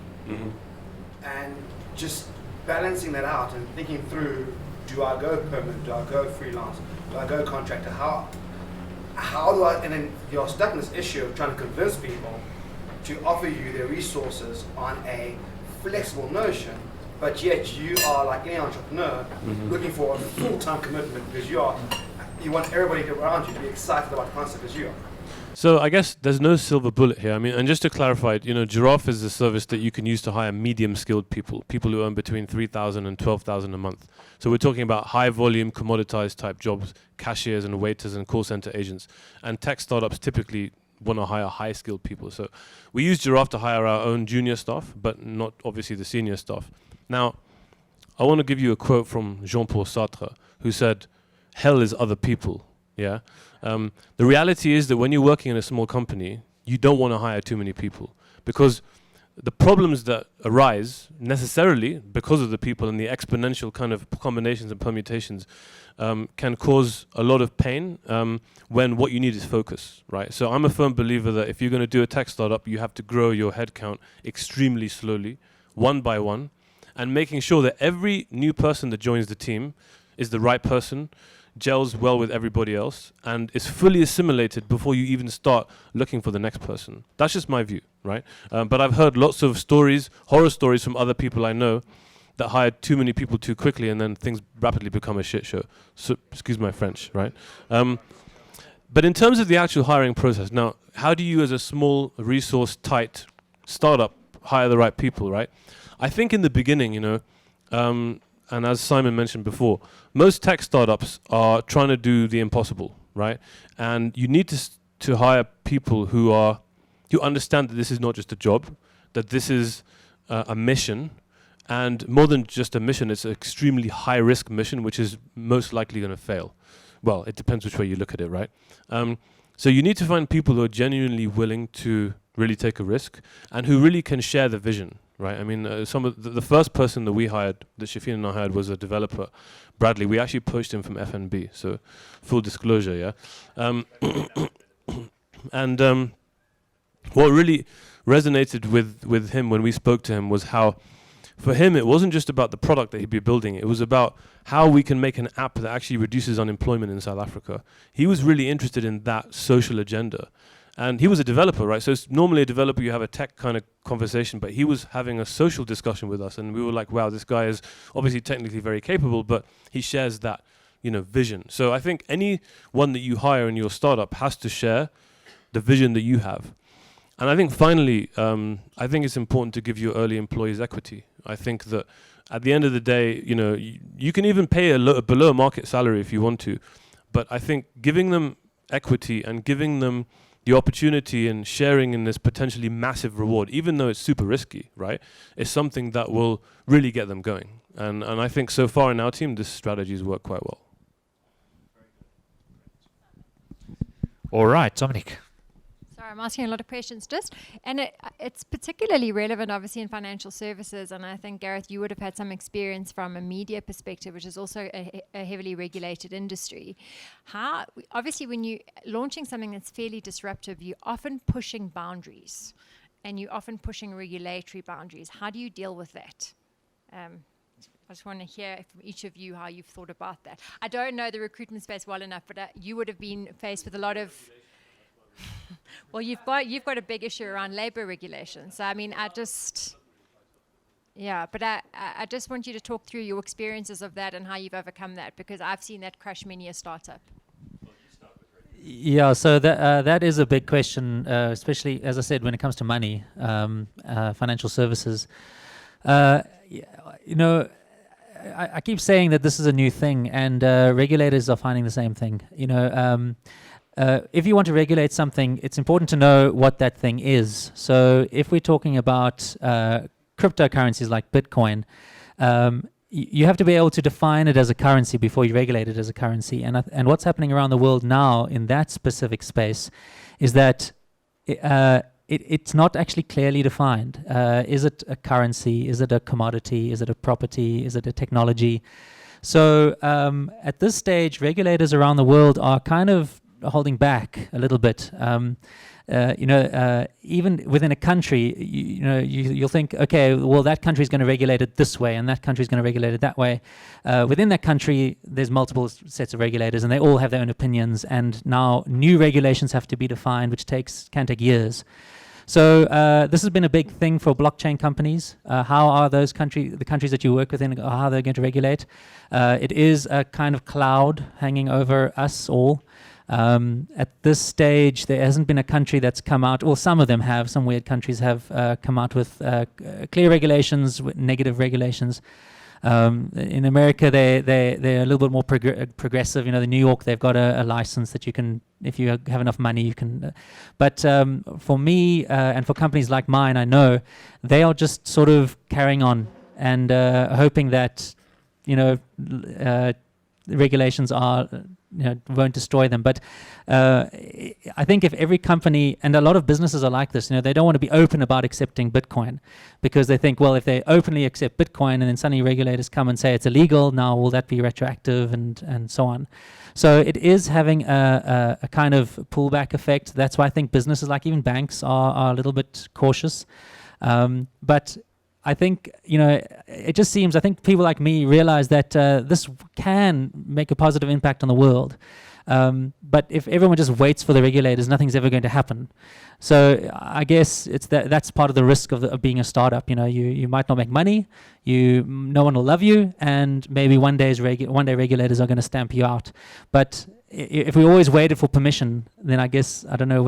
and just balancing that out and thinking through: do I go permanent? Do I go freelance? Do I go contractor? How do I? And then you're stuck in this issue of trying to convince people to offer you their resources on a flexible notion, but yet you are, like any entrepreneur, looking for a full-time commitment because you want everybody around you to be excited about the concept as you are. so I guess there's no silver bullet here. I mean, and just to clarify, Giraffe is a service that you can use to hire medium-skilled people who earn between 3,000 and 12,000 a month. So we're talking about high-volume, commoditized type jobs, cashiers and waiters and call center agents. And tech startups typically want to hire high-skilled people. So we use Giraffe to hire our own junior staff, but not obviously the senior staff. Now, I want to give you a quote from Jean-Paul Sartre, who said, "Hell is other people." Yeah. The reality is that when you're working in a small company, you don't want to hire too many people, because the problems that arise necessarily because of the people and the exponential kind of combinations and permutations can cause a lot of pain when what you need is focus, right? So I'm a firm believer that if you're going to do a tech startup, you have to grow your headcount extremely slowly, one by one, and making sure that every new person that joins the team is the right person, gels well with everybody else, and is fully assimilated before you even start looking for the next person. That's just my view, right? But I've heard lots of stories, horror stories from other people I know that hired too many people too quickly, and then things rapidly become a shit show. So, excuse my French, right? But in terms of the actual hiring process, now, how do you as a small, resource-tight startup hire the right people, right? I think in the beginning, and as Simon mentioned before, most tech startups are trying to do the impossible, right? And you need to hire people who understand that this is not just a job, that this is a mission, and more than just a mission, it's an extremely high-risk mission, which is most likely going to fail. Well, it depends which way you look at it, right? So you need to find people who are genuinely willing to really take a risk and who really can share the vision, right? I mean, some of the first person that we hired, that Shafin and I hired, was a developer, Bradley. We actually poached him from FNB, so full disclosure, yeah. And what really resonated with him when we spoke to him was how, for him, it wasn't just about the product that he'd be building. It was about how we can make an app that actually reduces unemployment in South Africa. He was really interested in that social agenda. And he was a developer, right? So it's normally a developer, you have a tech kind of conversation, but he was having a social discussion with us. And we were like, wow, this guy is obviously technically very capable, but he shares that, vision. So I think anyone that you hire in your startup has to share the vision that you have. And I think finally, I think it's important to give your early employees equity. I think that at the end of the day, you can even pay a below market salary if you want to, but I think giving them equity and giving them the opportunity and sharing in this potentially massive reward, even though it's super risky, right, is something that will really get them going. And I think so far in our team, this strategy has worked quite well. All right, Dominic. Sorry, I'm asking a lot of questions and it's particularly relevant obviously in financial services, and I think, Gareth, you would have had some experience from a media perspective, which is also a heavily regulated industry. Obviously when you're launching something that's fairly disruptive, you're often pushing boundaries and you're often pushing regulatory boundaries. How do you deal with that? I just want to hear from each of you how you've thought about that. I don't know the recruitment space well enough, but you would have been faced with a lot of well, you've got a big issue around labor regulations. So, I mean, but I just want you to talk through your experiences of that and how you've overcome that, because I've seen that crush many a startup. Yeah, so that is a big question, especially, as I said, when it comes to money, financial services. I keep saying that this is a new thing, and regulators are finding the same thing. If you want to regulate something, it's important to know what that thing is. So if we're talking about cryptocurrencies like Bitcoin, you have to be able to define it as a currency before you regulate it as a currency. And what's happening around the world now in that specific space is that it's not actually clearly defined. Is it a currency? Is it a commodity? Is it a property? Is it a technology? So at this stage, regulators around the world are kind of holding back a little bit. Even within a country, you'll think, okay, well, that country is going to regulate it this way, and that country is going to regulate it that way. Within that country, there's multiple sets of regulators, and they all have their own opinions. And now new regulations have to be defined, which can take years. So this has been a big thing for blockchain companies. How are the countries that you work within, how they're going to regulate? It is a kind of cloud hanging over us all. At this stage, there hasn't been a country that's come out, well, some of them have, some weird countries have come out with clear regulations, negative regulations. In America, they're a little bit more progressive. In New York, they've got a license that you can, if you have enough money, you can. But for me and for companies like mine, I know they are just sort of carrying on and hoping that, regulations won't destroy them. But I think if every company, and a lot of businesses are like this, they don't want to be open about accepting Bitcoin, because they think, well, if they openly accept Bitcoin and then suddenly regulators come and say it's illegal, now will that be retroactive and so on. So it is having a kind of pullback effect. That's why I think businesses, like even banks, are a little bit cautious. But I think, it just seems, I think people like me realize that this can make a positive impact on the world. But if everyone just waits for the regulators, nothing's ever going to happen. So I guess that's part of the risk of being a startup. You might not make money, no one will love you, and maybe one day regulators are going to stamp you out. But if we always waited for permission, then I guess, I don't know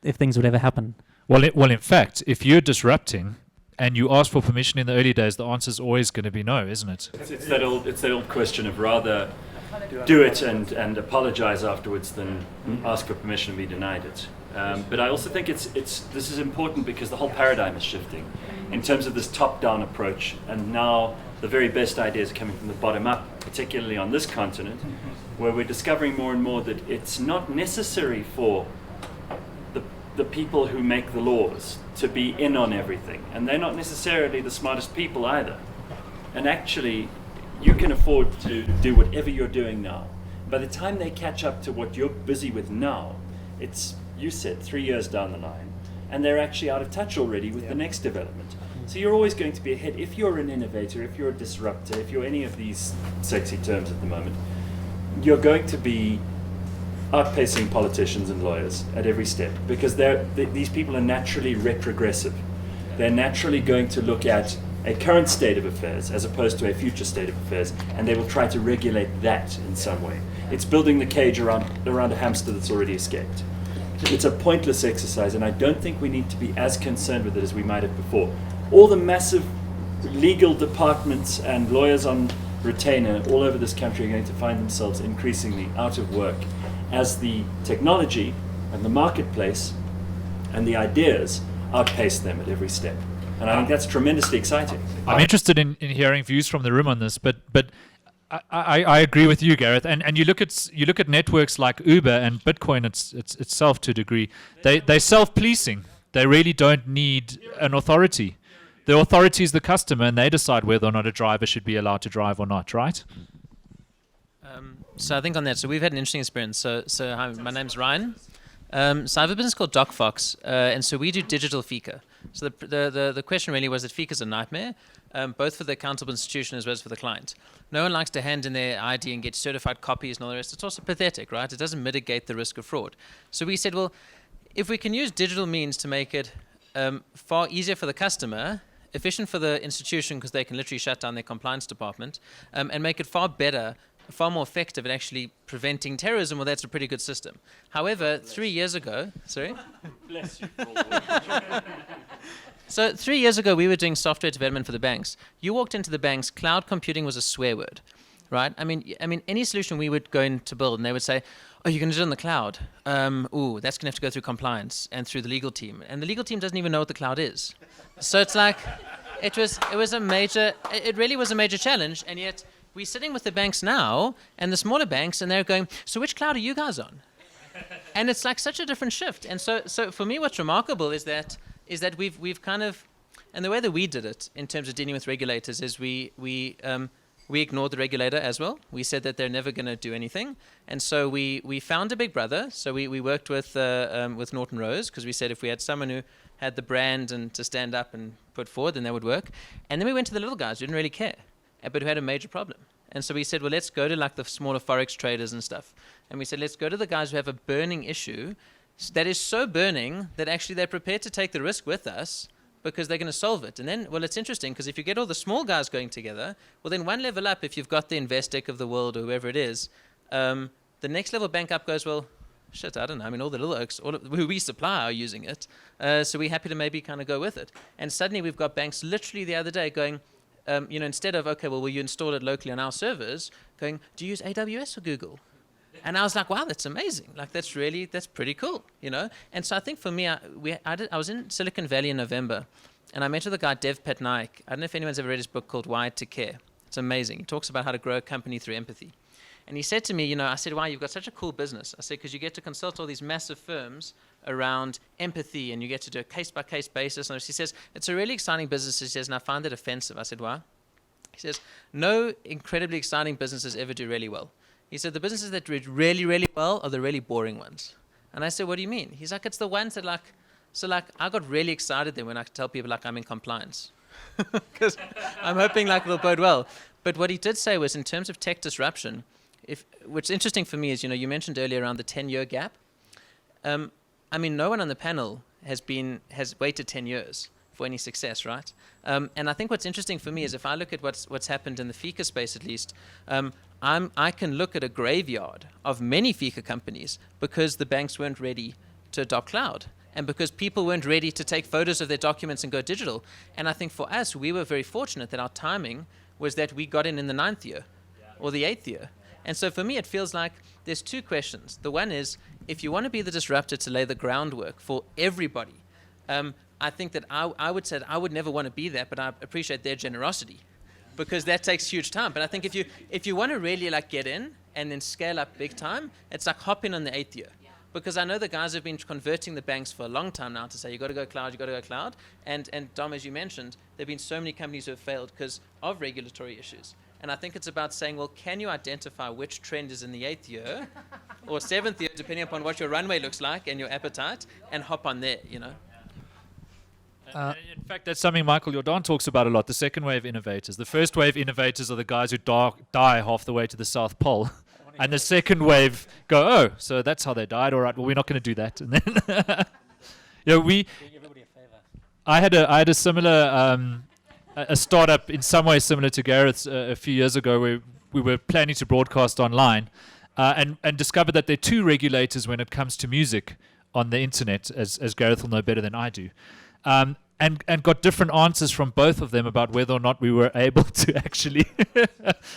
if things would ever happen. Well, in fact, if you're disrupting and you ask for permission in the early days, the answer is always going to be no, isn't it? It's that old question of rather do it and apologize afterwards than ask for permission and be denied it. But I also think this is important because the whole paradigm is shifting in terms of this top-down approach, and now the very best ideas are coming from the bottom up, particularly on this continent, where we're discovering more and more that it's not necessary for the people who make the laws to be in on everything, and they're not necessarily the smartest people either. And actually, you can afford to do whatever you're doing now. By the time they catch up to what you're busy with now, it's, you said, 3 years down the line, and they're actually out of touch already with the next development. So you're always going to be ahead. If you're an innovator, if you're a disruptor, if you're any of these sexy terms at the moment, you're going to be outpacing politicians and lawyers at every step, because these people are naturally retrogressive. They're naturally going to look at a current state of affairs as opposed to a future state of affairs, and they will try to regulate that in some way. It's building the cage around a hamster that's already escaped. It's a pointless exercise, and I don't think we need to be as concerned with it as we might have before. All the massive legal departments and lawyers on retainer all over this country are going to find themselves increasingly out of work as the technology and the marketplace and the ideas outpace them at every step. And I think that's tremendously exciting. I'm interested in hearing views from the room on this, but I agree with you, Gareth. And you look at networks like Uber and Bitcoin itself to a degree. They're self-policing. They really don't need an authority. The authority is the customer, and they decide whether or not a driver should be allowed to drive or not, right? So I think on that, so we've had an interesting experience. So hi, my name's Ryan. So I have a business called DocFox, and so we do digital FICA. So the question really was that FICA is a nightmare, both for the accountable institution as well as for the client. No one likes to hand in their ID and get certified copies and all the rest. It's also pathetic, right? It doesn't mitigate the risk of fraud. So we said, well, if we can use digital means to make it far easier for the customer, efficient for the institution because they can literally shut down their compliance department, and make it far better, far more effective at actually preventing terrorism, well, that's a pretty good system. However, 3 years ago, sorry? Bless you. So 3 years ago, we were doing software development for the banks. You walked into the banks, cloud computing was a swear word, right? I mean, any solution we would go in to build, and they would say, oh, you're going to do it on the cloud. Ooh, that's going to have to go through compliance and through the legal team. And the legal team doesn't even know what the cloud is. So it's like, it really was a major challenge, and yet we're sitting with the banks now and the smaller banks, and they're going, so which cloud are you guys on? And it's like such a different shift. And so for me, what's remarkable is that we've kind of, and the way that we did it in terms of dealing with regulators is we ignored the regulator as well. We said that they're never going to do anything. And so we found a big brother. So we worked with Norton Rose, because we said if we had someone who had the brand and to stand up and put forward, then that would work. And then we went to the little guys who didn't really care, but who had a major problem. And so we said, well, let's go to like the smaller Forex traders and stuff. And we said, let's go to the guys who have a burning issue that is so burning that actually they're prepared to take the risk with us because they're going to solve it. And then, well, it's interesting because if you get all the small guys going together, well, then one level up, if you've got the Investec of the world or whoever it is, the next level bank up goes, well, shit, I don't know. I mean, all the little oaks, who we supply are using it. So we're happy to maybe kind of go with it. And suddenly we've got banks literally the other day going, instead of, okay, well, will you install it locally on our servers, going, do you use AWS or Google? And I was like, wow, that's amazing. Like, that's pretty cool, And so I think for me, I was in Silicon Valley in November, and I met with a guy, Dev Patnaik. I don't know if anyone's ever read his book called Wired to Care. It's amazing. He talks about how to grow a company through empathy. And he said to me, I said, wow, you've got such a cool business. I said, because you get to consult all these massive firms around empathy, and you get to do a case-by-case basis. And he says, it's a really exciting business. He says, and I find it offensive. I said, why? He says, no incredibly exciting businesses ever do really well. He said, the businesses that do really, really well are the really boring ones. And I said, what do you mean? He's like, it's the ones that I got really excited then when I could tell people I'm in compliance. Because I'm hoping it'll bode well. But what he did say was in terms of tech disruption, what's interesting for me is, you mentioned earlier around the 10-year gap. No one on the panel has waited 10 years for any success, right? And I think what's interesting for me is if I look at what's happened in the FICA space, at least, I can look at a graveyard of many FICA companies because the banks weren't ready to adopt cloud, and because people weren't ready to take photos of their documents and go digital. And I think for us, we were very fortunate that our timing was that we got in the 9th year or the 8th year. And so for me, it feels like there's two questions. The one is, if you want to be the disruptor to lay the groundwork for everybody, I think that I would say that I would never want to be that, but I appreciate their generosity, because that takes huge time. But I think if you want to really like get in and then scale up big time, it's like hopping on the 8th year. Because I know the guys have been converting the banks for a long time now to say, you got to go cloud, you got to go cloud. And Dom, as you mentioned, there have been so many companies who have failed because of regulatory issues. And I think it's about saying, well, can you identify which trend is in the 8th year or 7th year, depending upon what your runway looks like and your appetite, and hop on there, you know? And in fact, that's something Michael Jordan talks about a lot, the second wave innovators. The first wave innovators are the guys who die half the way to the South Pole. And the second wave go, oh, so that's how they died. All right, well, we're not going to do that. And then, I had a similar, a startup in some way similar to Gareth's a few years ago, where we were planning to broadcast online, and discovered that there are two regulators when it comes to music on the internet, as Gareth will know better than I do. And got different answers from both of them about whether or not we were able to actually.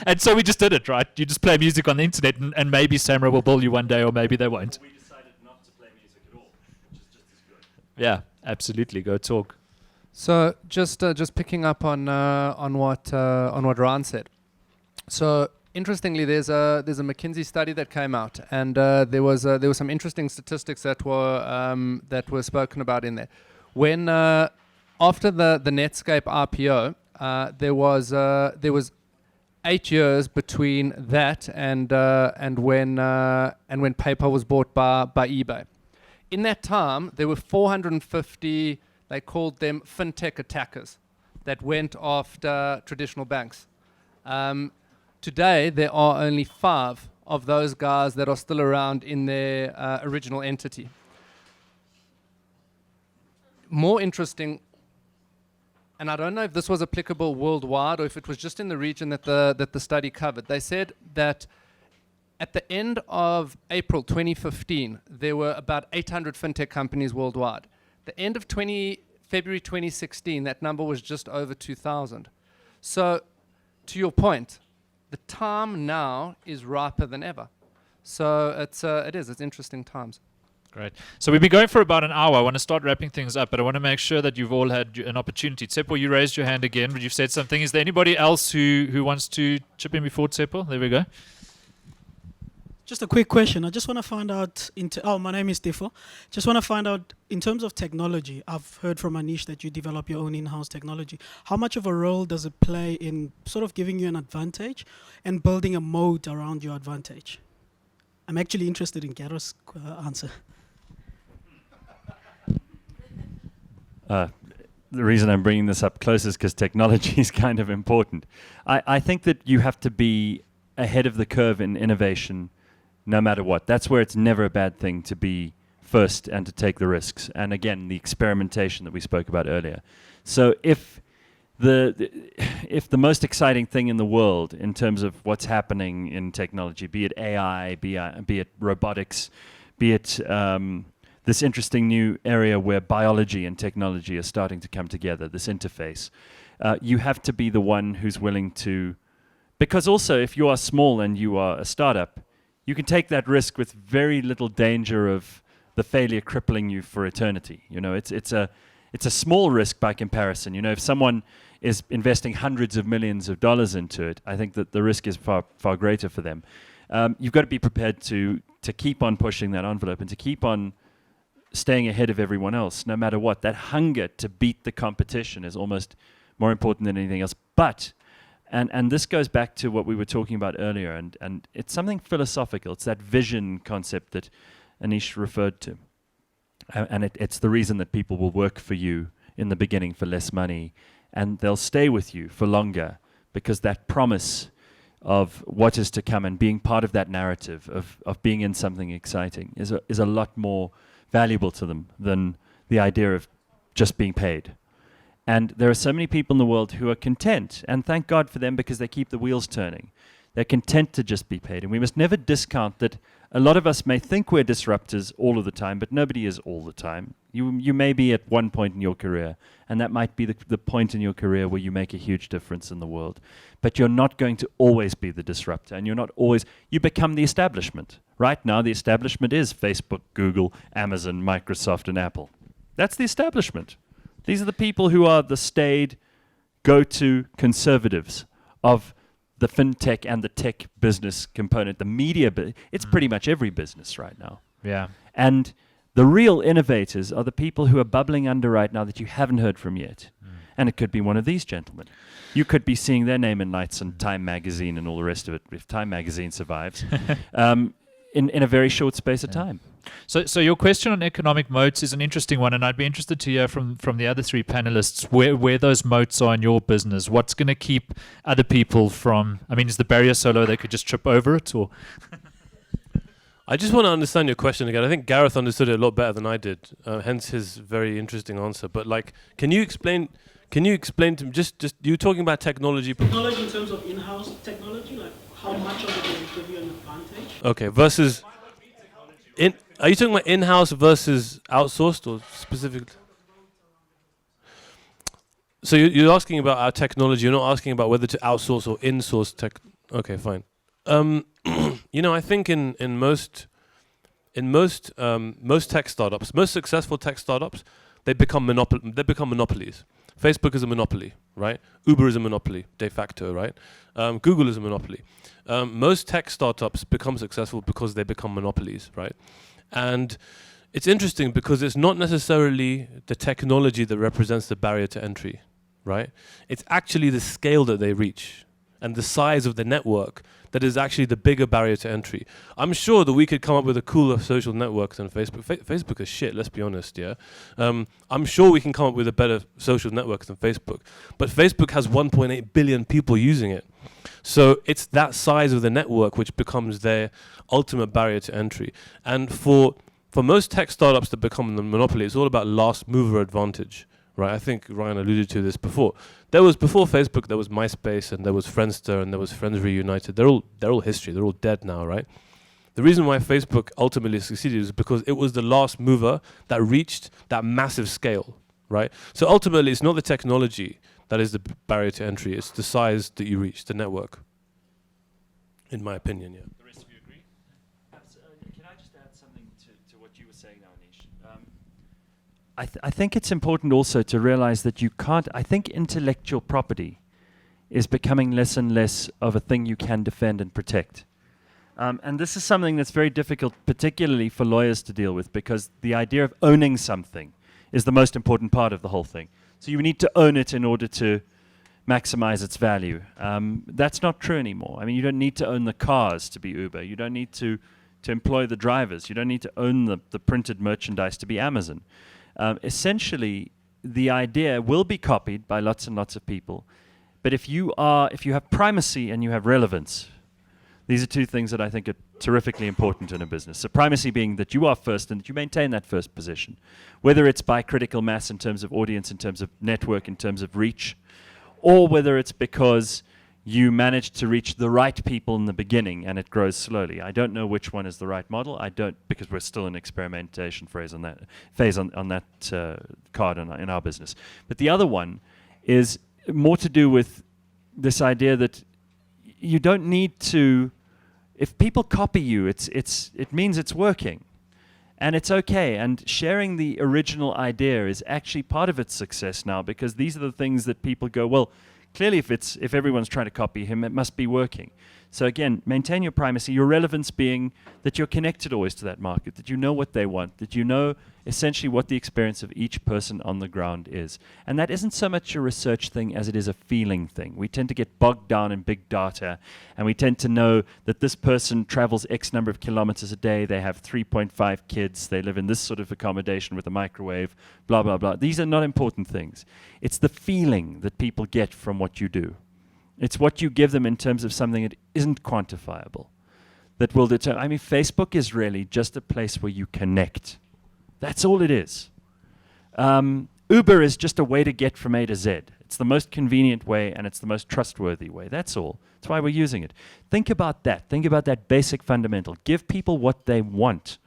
And so we just did it, right? You just play music on the internet, and maybe Samra will bill you one day, or maybe they won't. We decided not to play music at all, which is just as good. Yeah, absolutely. Go talk. So just picking up on what Ron said. So interestingly, there's a McKinsey study that came out, and there was some interesting statistics that were spoken about in there. When after the Netscape IPO, there was 8 years between that and when PayPal was bought by eBay. In that time, there were 450. They called them fintech attackers that went after traditional banks. Today, there are only 5 of those guys that are still around in their original entity. More interesting, and I don't know if this was applicable worldwide or if it was just in the region that the study covered. They said that at the end of April 2015, there were about 800 fintech companies worldwide. The end of February 2016, that number was just over 2,000. So, to your point, the time now is riper than ever. So it's interesting times. Great. So we've been going for about an hour. I want to start wrapping things up, but I want to make sure that you've all had an opportunity. Tsepo, you raised your hand again, but you've said something. Is there anybody else who wants to chip in before Tsepo? There we go. Just a quick question. I just want to find out, my name is Tifo. Just want to find out, in terms of technology, I've heard from Anish that you develop your own in-house technology. How much of a role does it play in sort of giving you an advantage and building a moat around your advantage? I'm actually interested in Gareth's answer. The reason I'm bringing this up close is because technology is kind of important. I think that you have to be ahead of the curve in innovation no matter what. That's where it's never a bad thing to be first and to take the risks. And again, the experimentation that we spoke about earlier. So if the most exciting thing in the world in terms of what's happening in technology, be it AI, be it robotics, be it this interesting new area where biology and technology are starting to come together, this interface, you have to be the one who's willing to, because also if you are small and you are a startup, you can take that risk with very little danger of the failure crippling you for eternity. You know, it's a small risk by comparison. You know, if someone is investing hundreds of millions of dollars into it, I think that the risk is far greater for them. You've got to be prepared to keep on pushing that envelope and to keep on staying ahead of everyone else, no matter what. That hunger to beat the competition is almost more important than anything else. But, and this goes back to what we were talking about earlier, and it's something philosophical. It's that vision concept that Anish referred to. And it's the reason that people will work for you in the beginning for less money, and they'll stay with you for longer, because that promise of what is to come and being part of that narrative of being in something exciting is a lot more valuable to them than the idea of just being paid. And there are so many people in the world who are content, and thank God for them, because they keep the wheels turning. They're content to just be paid. And we must never discount that a lot of us may think we're disruptors all of the time, but nobody is all the time. You may be at one point in your career, and that might be the point in your career where you make a huge difference in the world. But you're not going to always be the disruptor, and you become the establishment. Right now, the establishment is Facebook, Google, Amazon, Microsoft, and Apple. That's the establishment. These are the people who are the staid, go-to conservatives of the fintech and the tech business component. The media, it's pretty much every business right now. Yeah. And the real innovators are the people who are bubbling under right now that you haven't heard from yet. And it could be one of these gentlemen. You could be seeing their name in lights on Time Magazine and all the rest of it, if Time Magazine survives, in a very short space of time. So your question on economic moats is an interesting one, and I'd be interested to hear from the other three panelists where those moats are in your business. What's going to keep other people from? I mean, is the barrier so low they could just trip over it, or? I just want to understand your question again. I think Gareth understood it a lot better than I did, hence his very interesting answer. But like, can you explain to me, just you talking about technology? Technology in terms of in-house technology, like how much of it will give you an advantage? Okay, versus are you talking about in-house versus outsourced or specifically? So you're asking about our technology. You're not asking about whether to outsource or in-source tech. Okay, fine. I think in most tech startups, most successful tech startups, they become monopolies. Facebook is a monopoly, right? Uber is a monopoly, de facto, right? Google is a monopoly. Most tech startups become successful because they become monopolies, right? And it's interesting because it's not necessarily the technology that represents the barrier to entry, right? It's actually the scale that they reach and the size of the network that is actually the bigger barrier to entry. I'm sure that we could come up with a cooler social network than Facebook. Facebook is shit, let's be honest, yeah? I'm sure we can come up with a better social network than Facebook. But Facebook has 1.8 billion people using it. So it's that size of the network which becomes their ultimate barrier to entry. And for most tech startups that become the monopoly, it's all about last mover advantage. Right, I think Ryan alluded to this before. Before Facebook, there was MySpace and there was Friendster and there was Friends Reunited. They're all history. They're all dead now, right? The reason why Facebook ultimately succeeded is because it was the last mover that reached that massive scale, right? So ultimately, it's not the technology that is the barrier to entry. It's the size that you reach, the network. In my opinion, yeah. The rest of you agree? Can I just add something to what you were saying now, Anish? I think it's important also to realize that you can't. I think intellectual property is becoming less and less of a thing you can defend and protect. And this is something that's very difficult, particularly for lawyers to deal with, because the idea of owning something is the most important part of the whole thing. So you need to own it in order to maximize its value. That's not true anymore. I mean, you don't need to own the cars to be Uber. You don't need to employ the drivers. You don't need to own the printed merchandise to be Amazon. Essentially, the idea will be copied by lots and lots of people. But if you have primacy and you have relevance, these are two things that I think are terrifically important in a business. So primacy being that you are first and that you maintain that first position, whether it's by critical mass in terms of audience, in terms of network, in terms of reach, or whether it's because you managed to reach the right people in the beginning and it grows slowly. I don't know which one is the right model. I don't, because we're still in experimentation phase on that card in our business. But the other one is more to do with this idea that you don't need to. If people copy you, it means it's working, and it's okay. And sharing the original idea is actually part of its success now, because these are the things that people go, well, clearly, if everyone's trying to copy him, it must be working. So again, maintain your primacy, your relevance being that you're connected always to that market, that you know what they want, that you know essentially what the experience of each person on the ground is. And that isn't so much a research thing as it is a feeling thing. We tend to get bogged down in big data, and we tend to know that this person travels X number of kilometers a day, they have 3.5 kids, they live in this sort of accommodation with a microwave, blah, blah, blah. These are not important things. It's the feeling that people get from what you do. It's what you give them in terms of something that isn't quantifiable, that will determine. I mean, Facebook is really just a place where you connect. That's all it is. Uber is just a way to get from A to Z. It's the most convenient way, and it's the most trustworthy way. That's all. That's why we're using it. Think about that. Think about that basic fundamental. Give people what they want.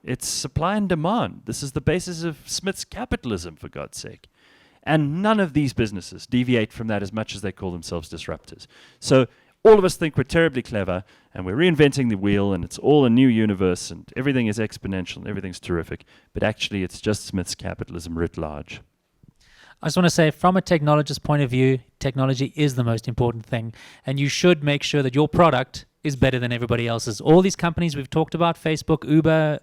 It's supply and demand. This is the basis of Smith's capitalism, for God's sake. And none of these businesses deviate from that as much as they call themselves disruptors. So all of us think we're terribly clever, and we're reinventing the wheel, and it's all a new universe, and everything is exponential, and everything's terrific. But actually, it's just Smith's capitalism writ large. I just want to say, from a technologist's point of view, technology is the most important thing. And you should make sure that your product is better than everybody else's. All these companies we've talked about, Facebook, Uber,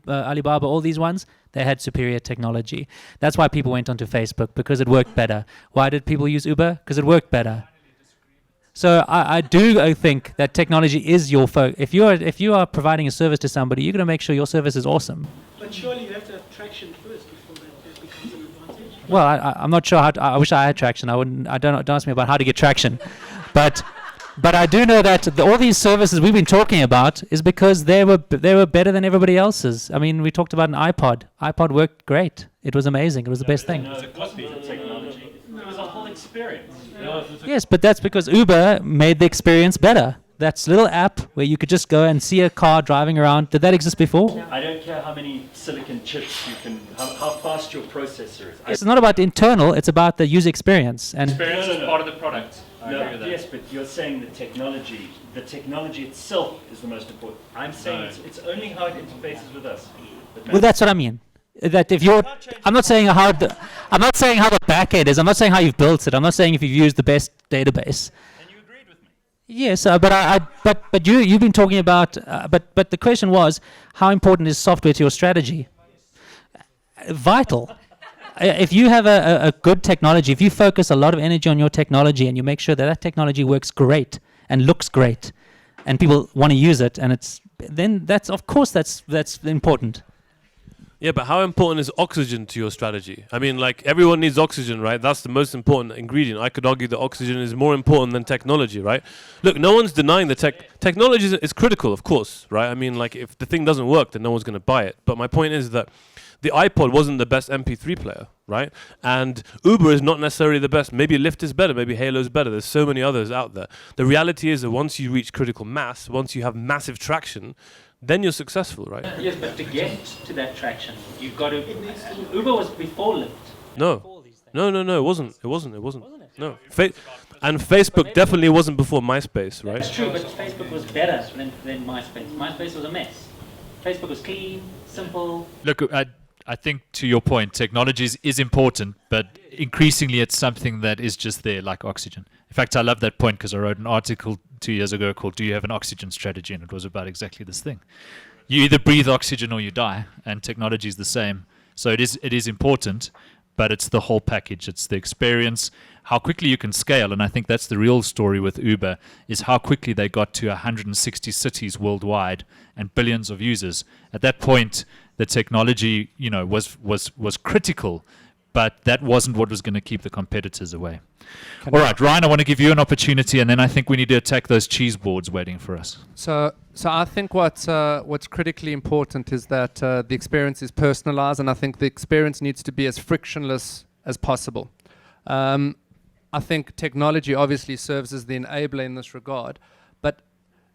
Alibaba, all these ones, they had superior technology. That's why people went onto Facebook, because it worked better. Why did people use Uber? Because it worked better. So I do think that technology is your if you are providing a service to somebody, you're going to make sure your service is awesome. But surely you have to have traction first before that becomes an advantage. Well, I'm not sure how I wish I had traction. Don't ask me about how to get traction, but I do know that all these services we've been talking about is because they were better than everybody else's. I mean, we talked about an iPod. iPod worked great. It was amazing. It was the best thing. No, it must be the technology. It was a whole experience. Yes, but that's because Uber made the experience better. That's a little app where you could just go and see a car driving around. Did that exist before? I don't care how many silicon chips you can, how fast your processor is. It's not about internal, it's about the user experience. And Experience is part of the product. I agree with that. Yes, but you're saying the technology itself is the most important. I'm saying it's only how it interfaces with us. well, that's what I mean. That if you're, I'm not saying how the back end is. I'm not saying how you've built it. I'm not saying if you've used the best database. And you agreed with me. Yes, but you've been talking about. But the question was, how important is software to your strategy? Vital. If you have a good technology, if you focus a lot of energy on your technology and you make sure that technology works great and looks great, and people want to use it, and that's important. Yeah, but how important is oxygen to your strategy? I mean, like, everyone needs oxygen, right? That's the most important ingredient. I could argue that oxygen is more important than technology, right? Look, no one's denying the technology is critical, of course, right? I mean, like, if the thing doesn't work, then no one's going to buy it. But my point is that the iPod wasn't the best MP3 player, right? And Uber is not necessarily the best. Maybe Lyft is better. Maybe Halo is better. There's so many others out there. The reality is that once you reach critical mass, once you have massive traction, then you're successful, right? Yes, but to get to that traction, you've got to. Uber was before Lyft. No, it wasn't. No. And Facebook definitely wasn't before MySpace, right? That's true, but Facebook was better than MySpace. MySpace was a mess. Facebook was clean, simple. Look, I think to your point, technology is important, but increasingly it's something that is just there, like oxygen. In fact, I love that point because I wrote an article 2 years ago called "Do You Have an Oxygen Strategy?" and it was about exactly this thing. You either breathe oxygen or you die, and technology is the same. So it is important, but it's the whole package. It's the experience, how quickly you can scale, and I think that's the real story with Uber, is how quickly they got to 160 cities worldwide and billions of users. At that point, the technology, was critical, but that wasn't what was going to keep the competitors away. All right, Ryan, I want to give you an opportunity, and then I think we need to attack those cheese boards waiting for us. So I think what's critically important is that the experience is personalized, and I think the experience needs to be as frictionless as possible. I think technology obviously serves as the enabler in this regard, but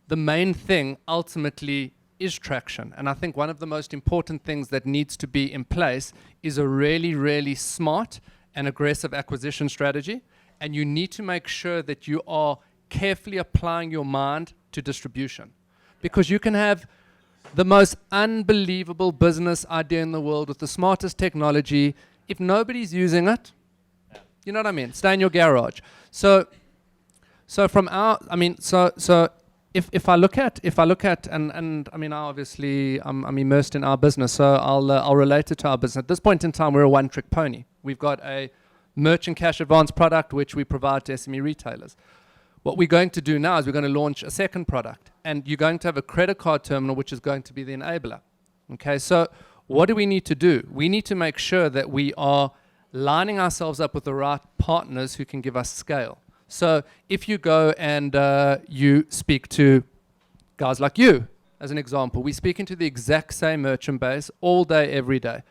the main thing ultimately is traction. And I think one of the most important things that needs to be in place is a really, really smart and aggressive acquisition strategy. And you need to make sure that you are carefully applying your mind to distribution. Because you can have the most unbelievable business idea in the world with the smartest technology. If nobody's using it, you know what I mean? Stay in your garage. So from our, I mean, so if I look at, and I mean, obviously I'm immersed in our business, so I'll relate it to our business. At this point in time, we're a one-trick pony. We've got a merchant cash advance product, which we provide to SME retailers. What we're going to do now is we're going to launch a second product, and you're going to have a credit card terminal, which is going to be the enabler. Okay, so what do we need to do? We need to make sure that we are lining ourselves up with the right partners who can give us scale. So if you go and you speak to guys like you, as an example, we speak into the exact same merchant base all day, every day.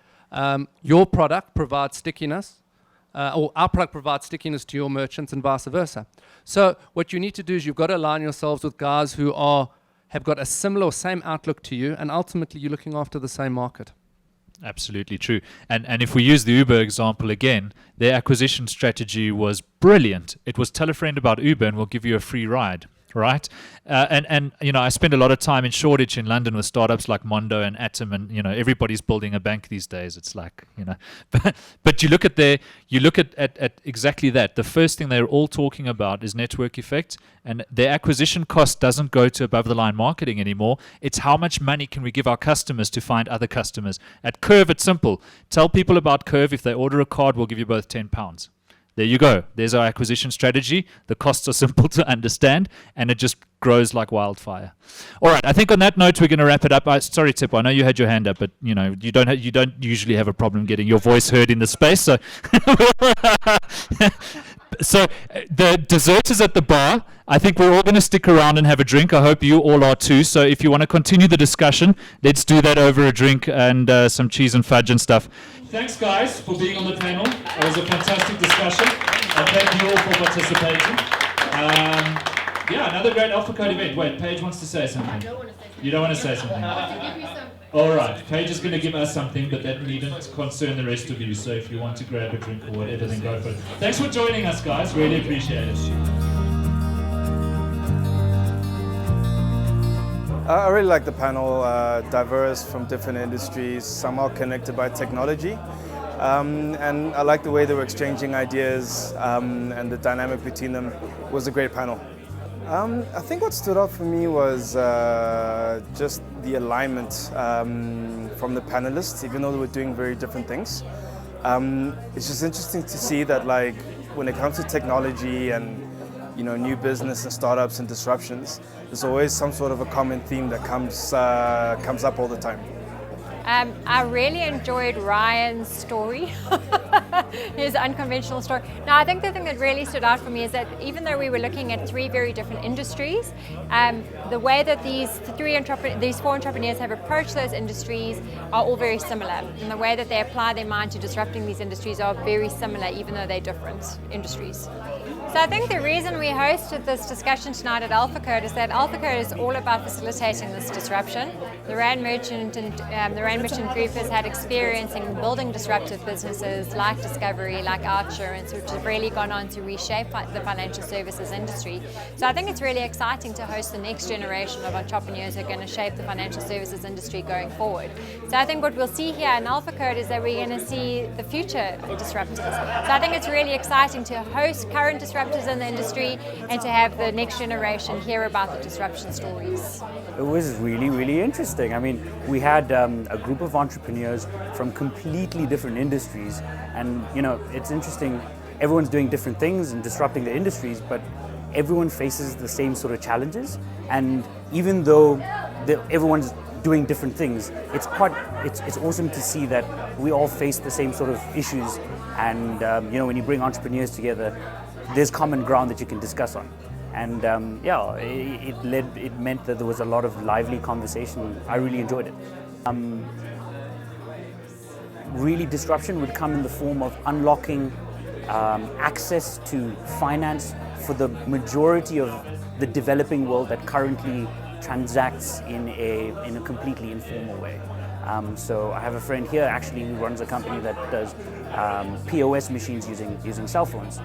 Your product provides stickiness, or our product provides stickiness to your merchants and vice versa. So what you need to do is you've got to align yourselves with guys who are have got a similar or same outlook to you, and ultimately you're looking after the same market. Absolutely true. And if we use the Uber example again, their acquisition strategy was brilliant. It was tell a friend about Uber and we'll give you a free ride, right? And you know, I spend a lot of time in Shoreditch in London with startups like Mondo and Atom, and you know, everybody's building a bank these days. It's like, you know, but you look at exactly that. The first thing they're all talking about is network effect, and their acquisition cost doesn't go to above the line marketing anymore. It's how much money can we give our customers to find other customers. At Curve, it's simple. Tell people about Curve. If they order a card, we'll give you both £10. There you go. There's our acquisition strategy. The costs are simple to understand, and it just grows like wildfire. All right. I think on that note, we're going to wrap it up. Sorry, Tip. I know you had your hand up, but you know you don't usually have a problem getting your voice heard in the space. So, the dessert is at the bar. I think we're all going to stick around and have a drink. I hope you all are too. So if you want to continue the discussion, let's do that over a drink and some cheese and fudge and stuff. Thanks, guys, for being on the panel. It was a fantastic discussion. And thank you all for participating. Yeah, another great Alpha Code event. Wait, Paige wants to say something. I don't want to say something. You don't want to say something? I want to give you some. All right, Paige is going to give us something, but that needn't concern the rest of you. So if you want to grab a drink or whatever, then go for it. Thanks for joining us, guys. Really appreciate it. I really like the panel, diverse from different industries, somehow connected by technology. And I like the way they were exchanging ideas and the dynamic between them. It was a great panel. I think what stood out for me was just the alignment from the panelists, even though they were doing very different things. It's just interesting to see that, like, when it comes to technology and new business and startups and disruptions, there's always some sort of a common theme that comes up all the time. I really enjoyed Ryan's story, his unconventional story. Now, I think the thing that really stood out for me is that even though we were looking at three very different industries, the way that these four entrepreneurs have approached those industries are all very similar. And the way that they apply their mind to disrupting these industries are very similar, even though they're different industries. So I think the reason we hosted this discussion tonight at Alpha Code is that Alpha Code is all about facilitating this disruption. The Rand Merchant and the Rand Merchant Group has had experience in building disruptive businesses like Discovery, like Outsurance, which have really gone on to reshape the financial services industry. So I think it's really exciting to host the next generation of entrepreneurs who are going to shape the financial services industry going forward. So I think what we'll see here in Alpha Code is that we're going to see the future disruptors. So I think it's really exciting to host current disruptors in the industry and to have the next generation hear about the disruption stories. It was really, really interesting. I mean, we had a group of entrepreneurs from completely different industries, and it's interesting. Everyone's doing different things and disrupting the industries, but everyone faces the same sort of challenges. And even though everyone's doing different things, it's awesome to see that we all face the same sort of issues. And when you bring entrepreneurs together, there's common ground that you can discuss on. And it meant that there was a lot of lively conversation. I really enjoyed it. Really, disruption would come in the form of unlocking access to finance for the majority of the developing world that currently transacts in a completely informal way. So I have a friend here actually who runs a company that does POS machines using cell phones.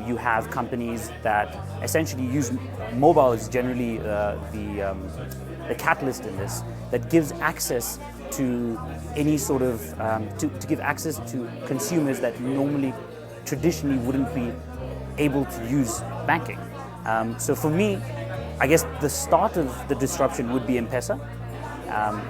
You have companies that essentially use mobile is generally the catalyst in this, that gives access to any sort of to give access to consumers that normally traditionally wouldn't be able to use banking. So for me, I guess the start of the disruption would be M-Pesa.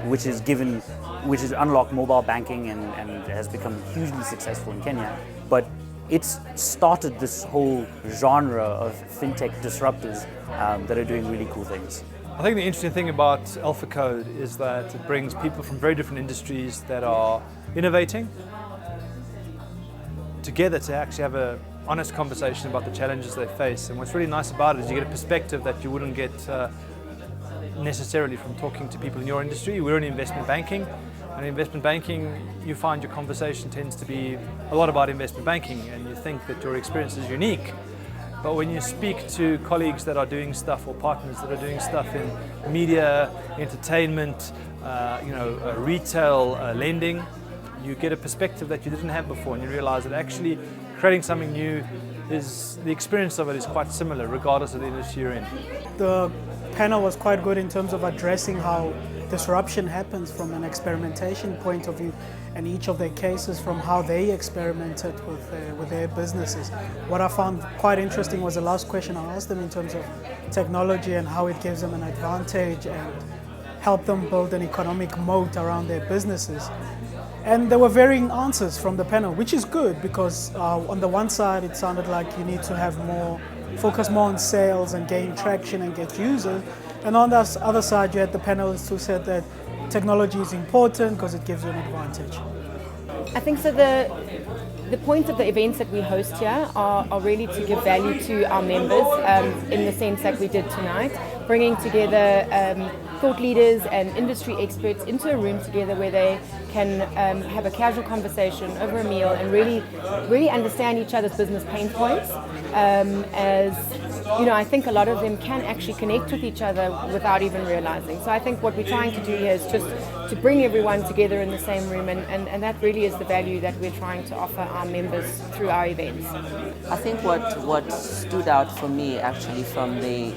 Which has unlocked mobile banking and has become hugely successful in Kenya. But it's started this whole genre of fintech disruptors that are doing really cool things. I think the interesting thing about Alpha Code is that it brings people from very different industries that are innovating together to actually have an honest conversation about the challenges they face. And what's really nice about it is you get a perspective that you wouldn't get necessarily from talking to people in your industry. We're in investment banking, and in investment banking you find your conversation tends to be a lot about investment banking, and you think that your experience is unique. But when you speak to colleagues that are doing stuff or partners that are doing stuff in media, entertainment, retail, lending, you get a perspective that you didn't have before, and you realize that actually creating something new is, the experience of it is quite similar regardless of the industry you're in. The panel was quite good in terms of addressing how disruption happens from an experimentation point of view, and each of their cases from how they experimented with their businesses. What I found quite interesting was the last question I asked them in terms of technology and how it gives them an advantage and help them build an economic moat around their businesses. And there were varying answers from the panel, which is good because on the one side it sounded like you need to have focus more on sales and gain traction and get users. And on the other side you had the panelists who said that technology is important because it gives you an advantage. I think so. The point of the events that we host here are really to give value to our members in the sense that we did tonight, bringing together thought leaders and industry experts into a room together where they can have a casual conversation over a meal and really understand each other's business pain points. As you know, I think a lot of them can actually connect with each other without even realizing. So I think what we're trying to do here is just to bring everyone together in the same room, and that really is the value that we're trying to offer our members through our events. I think what stood out for me actually from the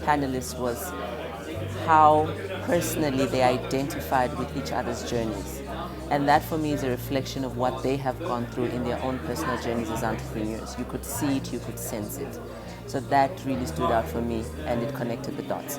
panelists was how personally they identified with each other's journeys. And that for me is a reflection of what they have gone through in their own personal journeys as entrepreneurs. You could see it, you could sense it. So that really stood out for me, and it connected the dots.